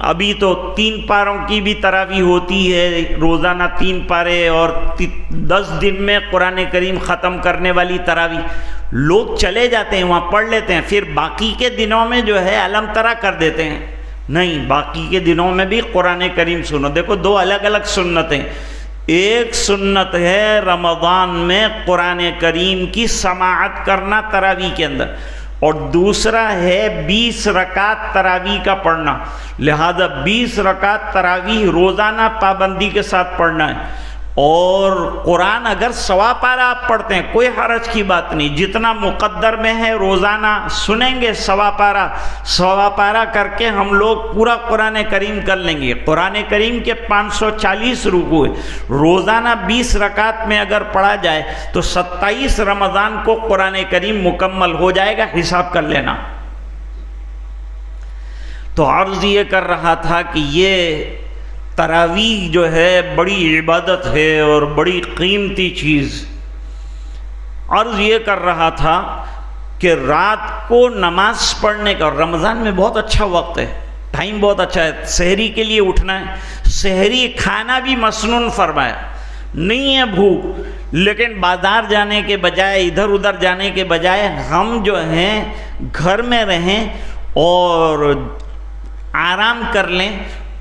ابھی تو 3 پاروں کی بھی تراویح ہوتی ہے، روزانہ 3 پارے اور 10 دن میں قرآن کریم ختم کرنے والی تراویح، لوگ چلے جاتے ہیں وہاں پڑھ لیتے ہیں، پھر باقی کے دنوں میں جو ہے علم ترا کر دیتے ہیں. نہیں، باقی کے دنوں میں بھی قرآن کریم سنو. دیکھو 2 الگ الگ سنتیں. ایک سنت ہے رمضان میں قرآن کریم کی سماعت کرنا تراویح کے اندر، اور دوسرا ہے 20 رکعت تراویح کا پڑھنا. لہذا 20 رکعت تراویح روزانہ پابندی کے ساتھ پڑھنا ہے. اور قرآن اگر 1.25 پارہ آپ پڑھتے ہیں کوئی حرج کی بات نہیں، جتنا مقدر میں ہے روزانہ سنیں گے 1.25 پارہ کر کے ہم لوگ پورا قرآن کریم کر لیں گے. قرآن کریم کے 540 رکوع روزانہ 20 رکعت میں اگر پڑھا جائے تو 27 رمضان کو قرآن کریم مکمل ہو جائے گا. حساب کر لینا. تو عرض یہ کر رہا تھا کہ یہ تراویح جو ہے بڑی عبادت ہے اور بڑی قیمتی چیز. عرض یہ کر رہا تھا کہ رات کو نماز پڑھنے کا رمضان میں بہت اچھا وقت ہے، ٹائم بہت اچھا ہے. سحری کے لیے اٹھنا ہے، سحری کھانا بھی مسنون فرمایا. نہیں ہے بھوک، لیکن بازار جانے کے بجائے ادھر ادھر جانے کے بجائے ہم جو ہیں گھر میں رہیں اور آرام کر لیں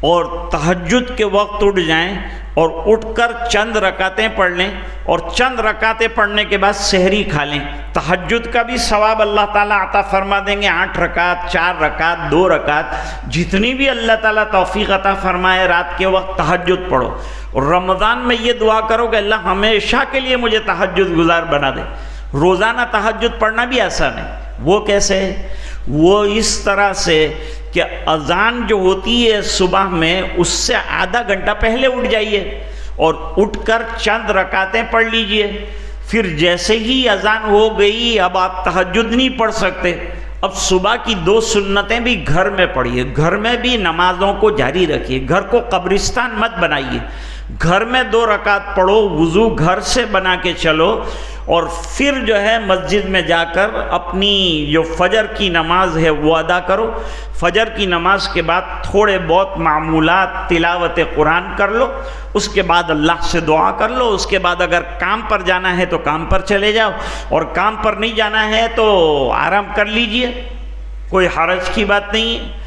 اور تہجد کے وقت اٹھ جائیں اور اٹھ کر چند رکعتیں پڑھ لیں اور چند رکعتیں پڑھنے کے بعد سحری کھا لیں. تہجد کا بھی ثواب اللہ تعالیٰ عطا فرما دیں گے. 8 رکعت، 4 رکعت، 2 رکعت، جتنی بھی اللہ تعالیٰ توفیق عطا فرمائے رات کے وقت تہجد پڑھو. اور رمضان میں یہ دعا کرو کہ اللہ ہمیشہ کے لیے مجھے تہجد گزار بنا دے. روزانہ تہجد پڑھنا بھی آسان ہے. وہ کیسے ہے؟ وہ اس طرح سے کہ اذان جو ہوتی ہے صبح میں اس سے آدھا گھنٹہ پہلے اٹھ جائیے اور اٹھ کر چند رکعتیں پڑھ لیجئے. پھر جیسے ہی اذان ہو گئی اب آپ تہجد نہیں پڑھ سکتے، اب صبح کی 2 سنتیں بھی گھر میں پڑھیے. گھر میں بھی نمازوں کو جاری رکھیے، گھر کو قبرستان مت بنائیے. گھر میں 2 رکعت پڑھو، وضو گھر سے بنا کے چلو اور پھر جو ہے مسجد میں جا کر اپنی جو فجر کی نماز ہے وہ ادا کرو. فجر کی نماز کے بعد تھوڑے بہت معمولات تلاوت قرآن کر لو، اس کے بعد اللہ سے دعا کر لو. اس کے بعد اگر کام پر جانا ہے تو کام پر چلے جاؤ، اور کام پر نہیں جانا ہے تو آرام کر لیجئے، کوئی حرج کی بات نہیں ہے.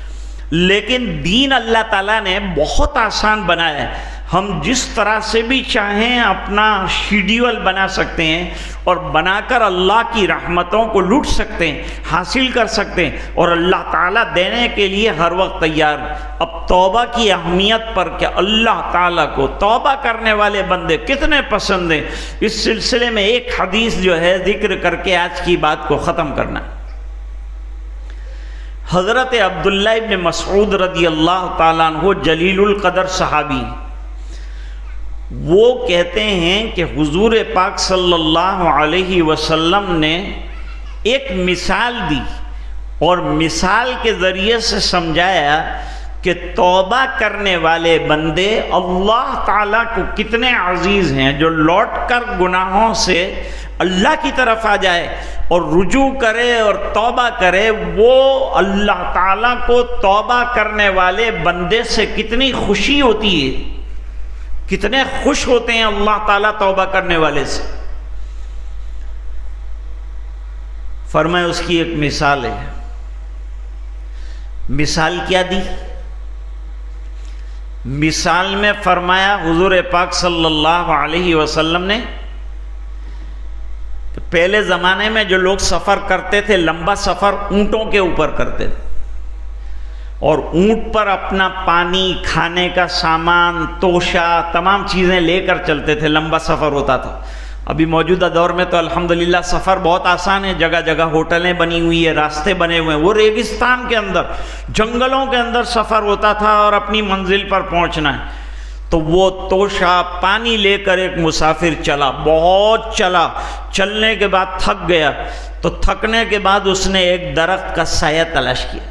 لیکن دین اللہ تعالیٰ نے بہت آسان بنایا ہے. ہم جس طرح سے بھی چاہیں اپنا شیڈیول بنا سکتے ہیں اور بنا کر اللہ کی رحمتوں کو لوٹ سکتے ہیں، حاصل کر سکتے ہیں، اور اللہ تعالیٰ دینے کے لیے ہر وقت تیار. اب توبہ کی اہمیت پر کہ اللہ تعالیٰ کو توبہ کرنے والے بندے کتنے پسند ہیں، اس سلسلے میں ایک حدیث جو ہے ذکر کر کے آج کی بات کو ختم کرنا. حضرت عبداللہ ابن مسعود رضی اللہ تعالیٰ عنہ جلیل القدر صحابی، وہ کہتے ہیں کہ حضور پاک صلی اللہ علیہ وسلم نے ایک مثال دی اور مثال کے ذریعے سے سمجھایا کہ توبہ کرنے والے بندے اللہ تعالیٰ کو کتنے عزیز ہیں. جو لوٹ کر گناہوں سے اللہ کی طرف آ جائے اور رجوع کرے اور توبہ کرے، وہ اللہ تعالیٰ کو توبہ کرنے والے بندے سے کتنی خوشی ہوتی ہے، کتنے خوش ہوتے ہیں اللہ تعالیٰ توبہ کرنے والے سے. فرمایا اس کی ایک مثال ہے. مثال کیا دی؟ مثال میں فرمایا حضور پاک صلی اللہ علیہ وسلم نے، پہلے زمانے میں جو لوگ سفر کرتے تھے، لمبا سفر اونٹوں کے اوپر کرتے تھے، اور اونٹ پر اپنا پانی، کھانے کا سامان، توشہ، تمام چیزیں لے کر چلتے تھے. لمبا سفر ہوتا تھا. ابھی موجودہ دور میں تو الحمدللہ سفر بہت آسان ہے، جگہ جگہ ہوٹلیں بنی ہوئی ہیں، راستے بنے ہوئے ہیں. وہ ریگستان کے اندر، جنگلوں کے اندر سفر ہوتا تھا اور اپنی منزل پر پہنچنا ہے. تو وہ توشہ پانی لے کر ایک مسافر چلا، بہت چلا. چلنے کے بعد تھک گیا، تو تھکنے کے بعد اس نے ایک درخت کا سایہ تلاش کیا.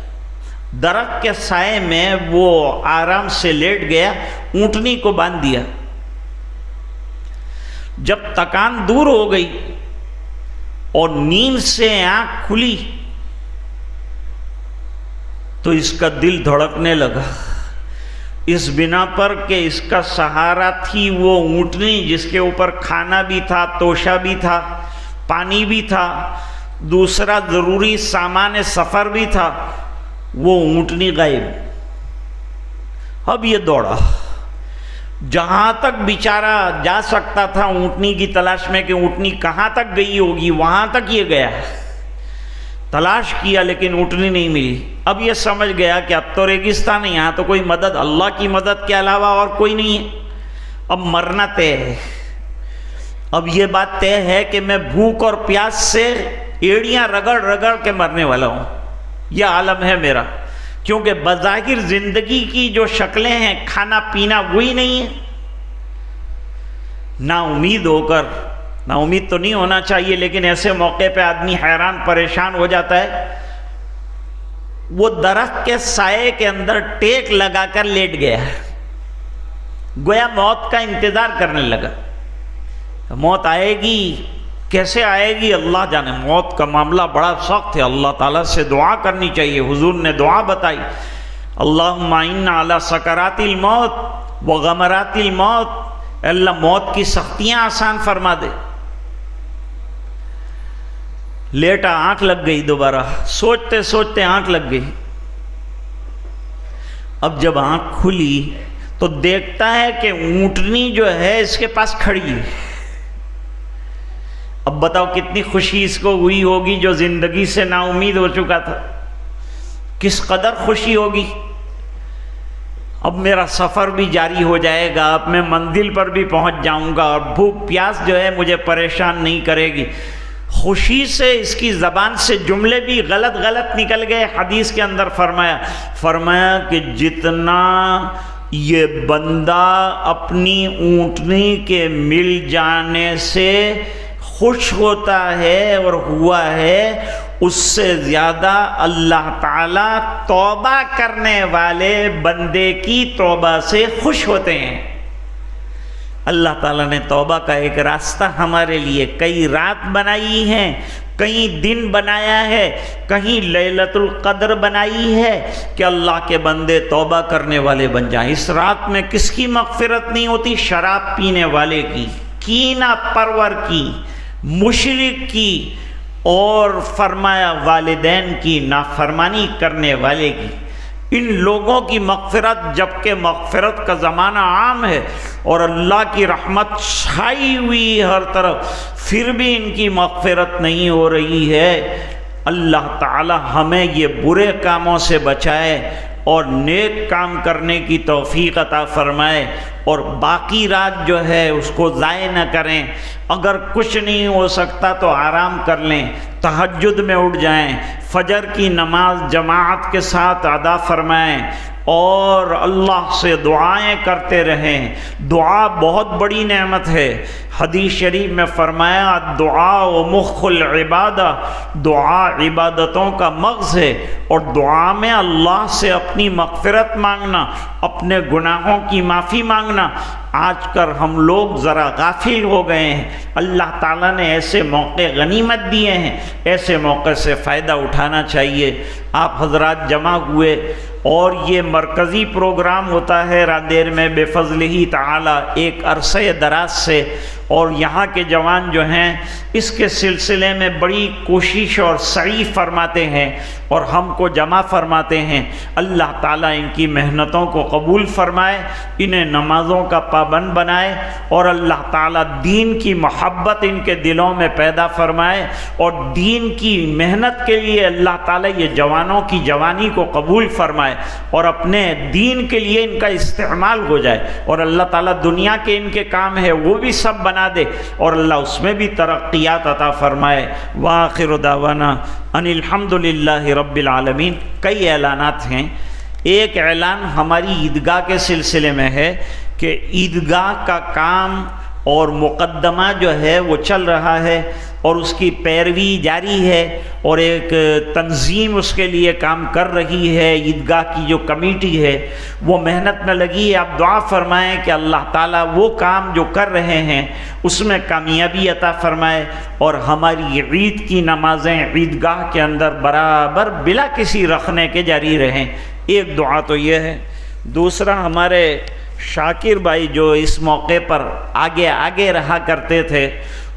درخت کے سائے میں وہ آرام سے لیٹ گیا، اونٹنی کو باندھ دیا. جب تکان دور ہو گئی اور نیند سے آنکھ کھلی تو اس کا دل دھڑکنے لگا، اس بنا پر کہ اس کا سہارا تھی وہ اونٹنی، جس کے اوپر کھانا بھی تھا، توشہ بھی تھا، پانی بھی تھا، دوسرا ضروری سامان سفر بھی تھا. وہ اونٹنی غائب. اب یہ دوڑا، جہاں تک بیچارہ جا سکتا تھا اونٹنی کی تلاش میں کہ اونٹنی کہاں تک گئی ہوگی، وہاں تک یہ گیا. تلاش کیا لیکن اونٹنی نہیں ملی. اب یہ سمجھ گیا کہ اب تو ریگستان ہے، یہاں تو کوئی مدد، اللہ کی مدد کے علاوہ اور کوئی نہیں ہے. اب مرنا طے ہے. اب یہ بات طے ہے کہ میں بھوک اور پیاس سے ایڑیاں رگڑ رگڑ کے مرنے والا ہوں. یہ عالم ہے میرا، کیونکہ بظاہر زندگی کی جو شکلیں ہیں، کھانا پینا وہی نہیں ہے. نا امید ہو کر، نا امید تو نہیں ہونا چاہیے لیکن ایسے موقع پہ آدمی حیران پریشان ہو جاتا ہے. وہ درخت کے سائے کے اندر ٹیک لگا کر لیٹ گیا، گویا موت کا انتظار کرنے لگا. موت آئے گی، کیسے آئے گی اللہ جانے. موت کا معاملہ بڑا سخت ہے، اللہ تعالیٰ سے دعا کرنی چاہیے. حضور نے دعا بتائی، اللہم اعنا علی سکرات الموت وغمرات الموت. اللہ موت کی سختیاں آسان فرما دے. لیٹا، آنکھ لگ گئی، دوبارہ سوچتے سوچتے آنکھ لگ گئی. اب جب آنکھ کھلی تو دیکھتا ہے کہ اونٹنی جو ہے اس کے پاس کھڑی ہے. اب بتاؤ کتنی خوشی اس کو ہوئی ہوگی جو زندگی سے نا امید ہو چکا تھا. کس قدر خوشی ہوگی. اب میرا سفر بھی جاری ہو جائے گا، اب میں منزل پر بھی پہنچ جاؤں گا، اور بھوک پیاس جو ہے مجھے پریشان نہیں کرے گی. خوشی سے اس کی زبان سے جملے بھی غلط غلط نکل گئے. حدیث کے اندر فرمایا کہ جتنا یہ بندہ اپنی اونٹنی کے مل جانے سے خوش ہوتا ہے اور ہوا ہے، اس سے زیادہ اللہ تعالیٰ توبہ کرنے والے بندے کی توبہ سے خوش ہوتے ہیں. اللہ تعالیٰ نے توبہ کا ایک راستہ ہمارے لیے کئی رات بنائی ہیں، کئی دن بنایا ہے، کہیں لیلۃ القدر بنائی ہے کہ اللہ کے بندے توبہ کرنے والے بن جائیں۔ اس رات میں کس کی مغفرت نہیں ہوتی؟ شراب پینے والے کی، کینہ پرور کی، مشرک کی، اور فرمایا والدین کی نافرمانی کرنے والے کی۔ ان لوگوں کی مغفرت، جبکہ مغفرت کا زمانہ عام ہے اور اللہ کی رحمت چھائی ہوئی ہر طرف، پھر بھی ان کی مغفرت نہیں ہو رہی ہے۔ اللہ تعالی ہمیں یہ برے کاموں سے بچائے اور نیک کام کرنے کی توفیق عطا فرمائے، اور باقی رات جو ہے اس کو ضائع نہ کریں۔ اگر کچھ نہیں ہو سکتا تو آرام کر لیں، تہجد میں اٹھ جائیں، فجر کی نماز جماعت کے ساتھ ادا فرمائیں، اور اللہ سے دعائیں کرتے رہیں۔ دعا بہت بڑی نعمت ہے۔ حدیث شریف میں فرمایا دعا و مخ العبادہ، دعا عبادتوں کا مغز ہے، اور دعا میں اللہ سے اپنی مغفرت مانگنا، اپنے گناہوں کی معافی مانگنا۔ آج کل ہم لوگ ذرا غافل ہو گئے ہیں۔ اللہ تعالیٰ نے ایسے موقع غنیمت دیے ہیں، ایسے موقع سے فائدہ اٹھانا چاہیے۔ آپ حضرات جمع ہوئے اور یہ مرکزی پروگرام ہوتا ہے راندیر میں بے فضلہ تعالی ایک عرصے دراز سے، اور یہاں کے جوان جو ہیں اس کے سلسلے میں بڑی کوشش اور سعی فرماتے ہیں اور ہم کو جمع فرماتے ہیں۔ اللہ تعالیٰ ان کی محنتوں کو قبول فرمائے، انہیں نمازوں کا پابند بنائے، اور اللہ تعالیٰ دین کی محبت ان کے دلوں میں پیدا فرمائے، اور دین کی محنت کے لیے اللہ تعالیٰ یہ جوانوں کی جوانی کو قبول فرمائے، اور اپنے دین کے لیے ان کا استعمال ہو جائے، اور اللہ تعالیٰ دنیا کے ان کے کام ہے وہ بھی سب بنا دے، اور اللہ اس میں بھی ترقیات عطا فرمائے۔ وآخر دعوانا ان الحمد للہ رب العالمین۔ کئی اعلانات ہیں۔ ایک اعلان ہماری عیدگاہ کے سلسلے میں ہے کہ عیدگاہ کا کام اور مقدمہ جو ہے وہ چل رہا ہے، اور اس کی پیروی جاری ہے، اور ایک تنظیم اس کے لیے کام کر رہی ہے۔ عیدگاہ کی جو کمیٹی ہے وہ محنت میں لگی ہے۔ آپ دعا فرمائیں کہ اللہ تعالیٰ وہ کام جو کر رہے ہیں اس میں کامیابی عطا فرمائے، اور ہماری عید کی نمازیں عیدگاہ کے اندر برابر بلا کسی رکھنے کے جاری رہیں۔ ایک دعا تو یہ ہے۔ دوسرا، ہمارے شاکر بھائی جو اس موقع پر آگے رہا کرتے تھے،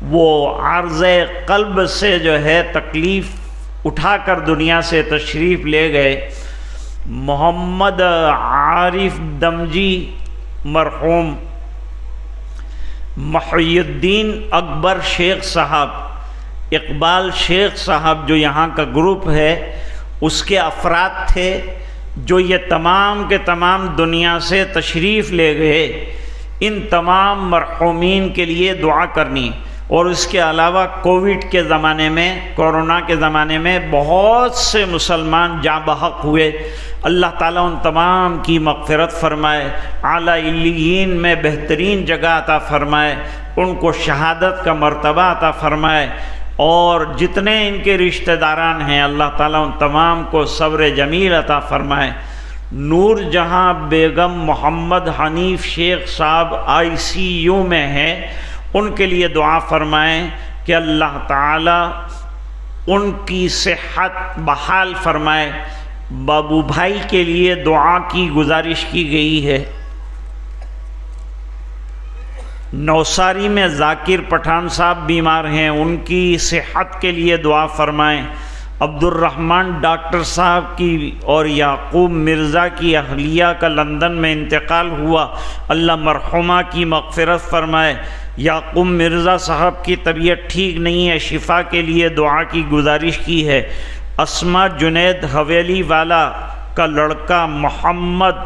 وہ عارض قلب سے جو ہے تکلیف اٹھا کر دنیا سے تشریف لے گئے۔ محمد عارف دمجی مرحوم، محی الدین اکبر شیخ صاحب، اقبال شیخ صاحب جو یہاں کا گروپ ہے اس کے افراد تھے، جو یہ تمام کے تمام دنیا سے تشریف لے گئے۔ ان تمام مرحومین کے لیے دعا کرنی، اور اس کے علاوہ کووڈ کے زمانے میں، کورونا کے زمانے میں بہت سے مسلمان جاں بحق ہوئے۔ اللہ تعالیٰ ان تمام کی مغفرت فرمائے، اعلیٰ علیین میں بہترین جگہ عطا فرمائے، ان کو شہادت کا مرتبہ عطا فرمائے، اور جتنے ان کے رشتہ داران ہیں اللہ تعالیٰ ان تمام کو صبر جمیل عطا فرمائے۔ نور جہاں بیگم محمد حنیف شیخ صاحب ICU میں ہیں، ان کے لیے دعا فرمائیں کہ اللہ تعالیٰ ان کی صحت بحال فرمائے۔ بابو بھائی کے لیے دعا کی گزارش کی گئی ہے۔ نوساری میں ذاکر پٹھان صاحب بیمار ہیں، ان کی صحت کے لیے دعا فرمائیں۔ عبد الرحمن ڈاکٹر صاحب کی اور یعقوب مرزا کی اہلیہ کا لندن میں انتقال ہوا، اللہ مرحومہ کی مغفرت فرمائے۔ یعقوب مرزا صاحب کی طبیعت ٹھیک نہیں ہے، شفا کے لیے دعا کی گزارش کی ہے۔ اسما جنید حویلی والا کا لڑکا محمد،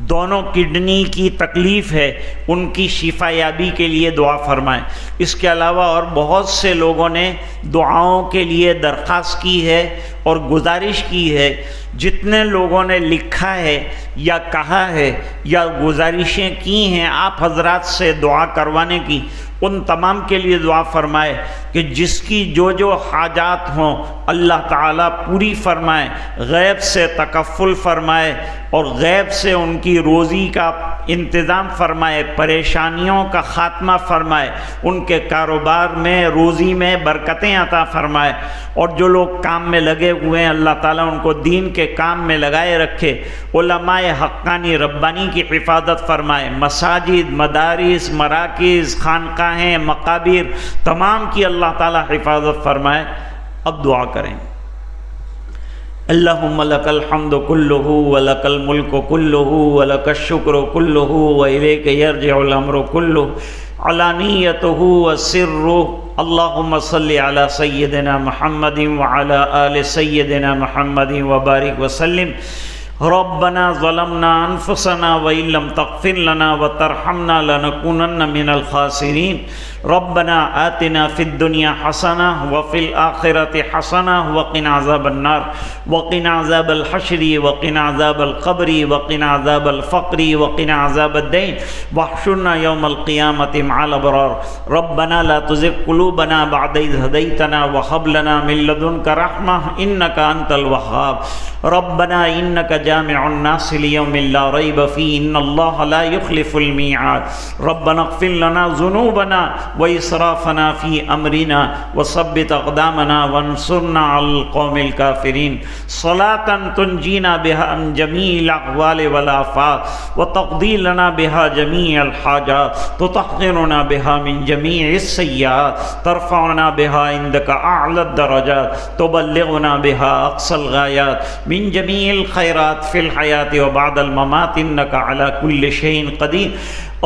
دونوں کڈنی کی تکلیف ہے، ان کی شفا یابی کے لیے دعا فرمائیں۔ اس کے علاوہ اور بہت سے لوگوں نے دعاؤں کے لیے درخواست کی ہے اور گزارش کی ہے۔ جتنے لوگوں نے لکھا ہے یا کہا ہے یا گزارشیں کی ہیں آپ حضرات سے دعا کروانے کی، ان تمام کے لیے دعا فرمائے کہ جس کی جو حاجات ہوں اللہ تعالیٰ پوری فرمائے، غیب سے تکفل فرمائے اور غیب سے ان کی روزی کا انتظام فرمائے، پریشانیوں کا خاتمہ فرمائے، ان کے کاروبار میں روزی میں برکتیں عطا فرمائے، اور جو لوگ کام میں لگے ہوئے ہیں اللہ تعالیٰ ان کو دین کے کام میں لگائے رکھے، علماء حقانی ربانی کی حفاظت فرمائے، مساجد، مدارس، مراکز، خانقاہیں، مقابر تمام کی اللہ تعالیٰ حفاظت فرمائے۔ اب دعا کریں۔ اللہم لک الحمد کلہ ولک الملک کلہ ولک الشکر کلہ والیک یرجع الامر کلہ علانیتہ وسرہ۔ اللہم صلی علی سیدنا محمد وعلی آل سیدنا محمد وبارک وسلم۔ ربنا ظلمنا انفسنا وإن لم تغفر لنا وترحمنا لنكونن من الخاسرين۔ ربنا آتنا في الدنيا حسنة وفي الآخرة حسنة وقنا عذاب النار وقنا عذاب الحشر وقنا عذاب القبر وقنا عذاب الفقر وقنا عذاب الدين واحشرنا يوم القيامة مع الأبرار۔ ربنا لا تزغ قلوبنا بعد إذ هديتنا وهب لنا من لدنك رحمة إنك أنت الوهاب۔ ربنا إنك جامع الناس ليوم لا ريب فيه إن الله لا يخلف الميعاد۔ ربنا اغفر لنا ذنوبنا وإسرافنا في أمرنا وثبت أقدامنا وانصرنا على القوم الكافرين۔ صلاة تنجينا بها من جميع الأحوال والآفات وتقضي لنا بها جميع الحاجات، تطهرنا بها من جميع السيئات، ترفعنا بها عندك أعلى الدرجات، تبلغنا بها أقصى الغايات من جميع الخيرات في الحياة وبعد الممات إنك على كل شيء قدير۔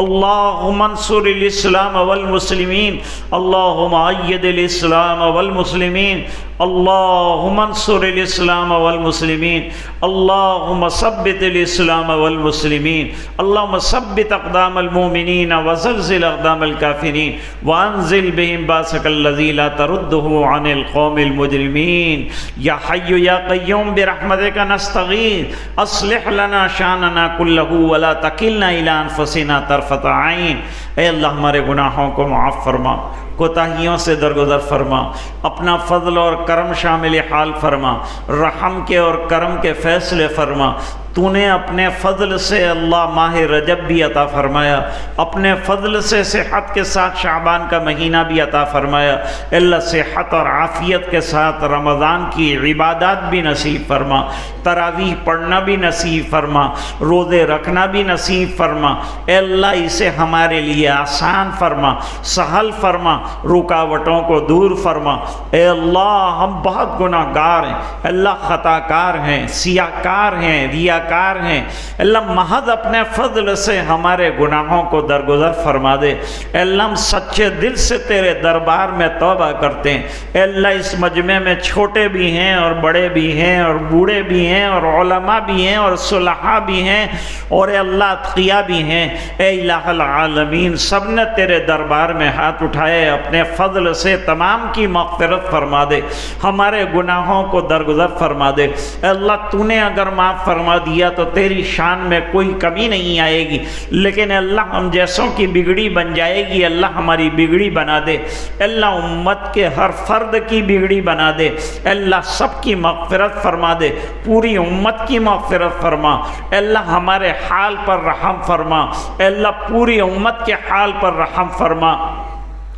اللهم انصر الاسلام والمسلمين، اللهم أيد الاسلام والمسلمين، اللهم انصر الاسلام والمسلمين، اللهم ثبت الاسلام والمسلمين، اللهم ثبت اقدام المؤمنين وزلزل اقدام الكافرين وانزل بهم باسك الذي لا ترده عن القوم المجرمين۔ يا حي يا قيوم برحمتك نستغيث، اصلح لنا شاننا كله ولا تكلنا الى انفسنا طرفة عین۔ اے اللہ ہمارے گناہوں کو معاف فرما، کوتاہیوں سے درگزر فرما، اپنا فضل اور کرم شامل حال فرما، رحم کے اور کرم کے فیصلے فرما۔ تو نے اپنے فضل سے اللہ ماہ رجب بھی عطا فرمایا، اپنے فضل سے صحت کے ساتھ شعبان کا مہینہ بھی عطا فرمایا۔ اللہ صحت اور عافیت کے ساتھ رمضان کی عبادات بھی نصیب فرما، تراویح پڑھنا بھی نصیب فرما، روزے رکھنا بھی نصیب فرما۔ اے اللہ اسے ہمارے لیے آسان فرما، سہل فرما، رکاوٹوں کو دور فرما۔ اے اللہ ہم بہت گناہ گار ہیں، اللہ خطا کار ہیں، سیاہ کار ہیں، ریاکار ہیں۔ اللہ محض اپنے فضل سے ہمارے گناہوں کو درگزر فرما دے۔ اے اللہ ہم سچے دل سے تیرے دربار میں توبہ کرتے ہیں۔ اے اللہ اس مجمع میں چھوٹے بھی ہیں اور بڑے بھی ہیں اور بوڑھے بھی ہیں اور علماء بھی ہیں اور صلحاء بھی ہیں اور اے اللہ اتقیاء بھی ہیں۔ اے الہ العالمین سب نے تیرے دربار میں ہاتھ اٹھائے، اپنے فضل سے تمام کی مغفرت فرما دے، ہمارے گناہوں کو درگزر فرما دے۔ اے اللہ تو نے اگر معاف فرما دیا تو تیری شان میں کوئی کمی نہیں آئے گی، لیکن اللہ ہم جیسوں کی بگڑی بن جائے گی، اللہ ہماری بگڑی بنا دے۔ اللہ امت کے ہر فرد کی بگڑی بنا دے۔ اللہ سب کی مغفرت فرما دے، پوری امت کی مغفرت فرما۔ اللہ ہمارے حال پر رحم فرما، اللہ پوری امت کے حال پر رحم فرما۔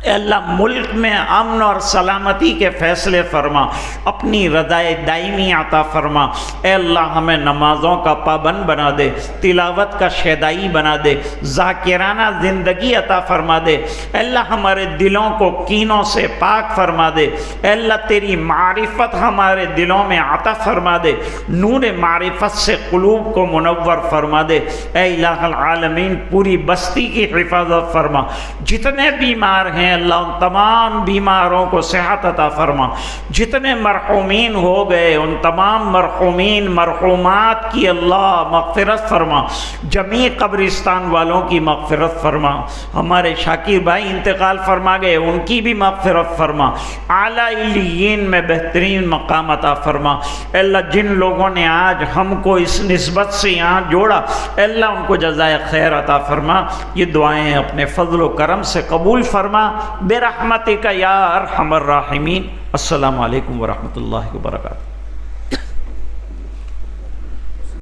اے اللہ ملک میں امن اور سلامتی کے فیصلے فرما، اپنی رضائے دائمی عطا فرما۔ اے اللہ ہمیں نمازوں کا پابند بنا دے، تلاوت کا شیدائی بنا دے، ذاکرانہ زندگی عطا فرما دے۔ اے اللہ ہمارے دلوں کو کینوں سے پاک فرما دے۔ اے اللہ تیری معرفت ہمارے دلوں میں عطا فرما دے، نور معرفت سے قلوب کو منور فرما دے۔ اے الہ العالمین پوری بستی کی حفاظت فرما، جتنے بیمار ہیں ہیں اللہ ان تمام بیماروں کو صحت عطا فرما، جتنے مرحومین ہو گئے ان تمام مرحومین مرحومات کی اللہ مغفرت فرما، جمیع قبرستان والوں کی مغفرت فرما، ہمارے شاکر بھائی انتقال فرما گئے ان کی بھی مغفرت فرما، اعلیٰ علیین میں بہترین مقام عطا فرما۔ اے اللہ جن لوگوں نے آج ہم کو اس نسبت سے یہاں جوڑا، اے اللہ ان کو جزائے خیر عطا فرما، یہ دعائیں اپنے فضل و کرم سے قبول فرما برحمتک یا ارحم الراحمین۔ السلام علیکم ورحمۃ اللہ وبرکاتہ۔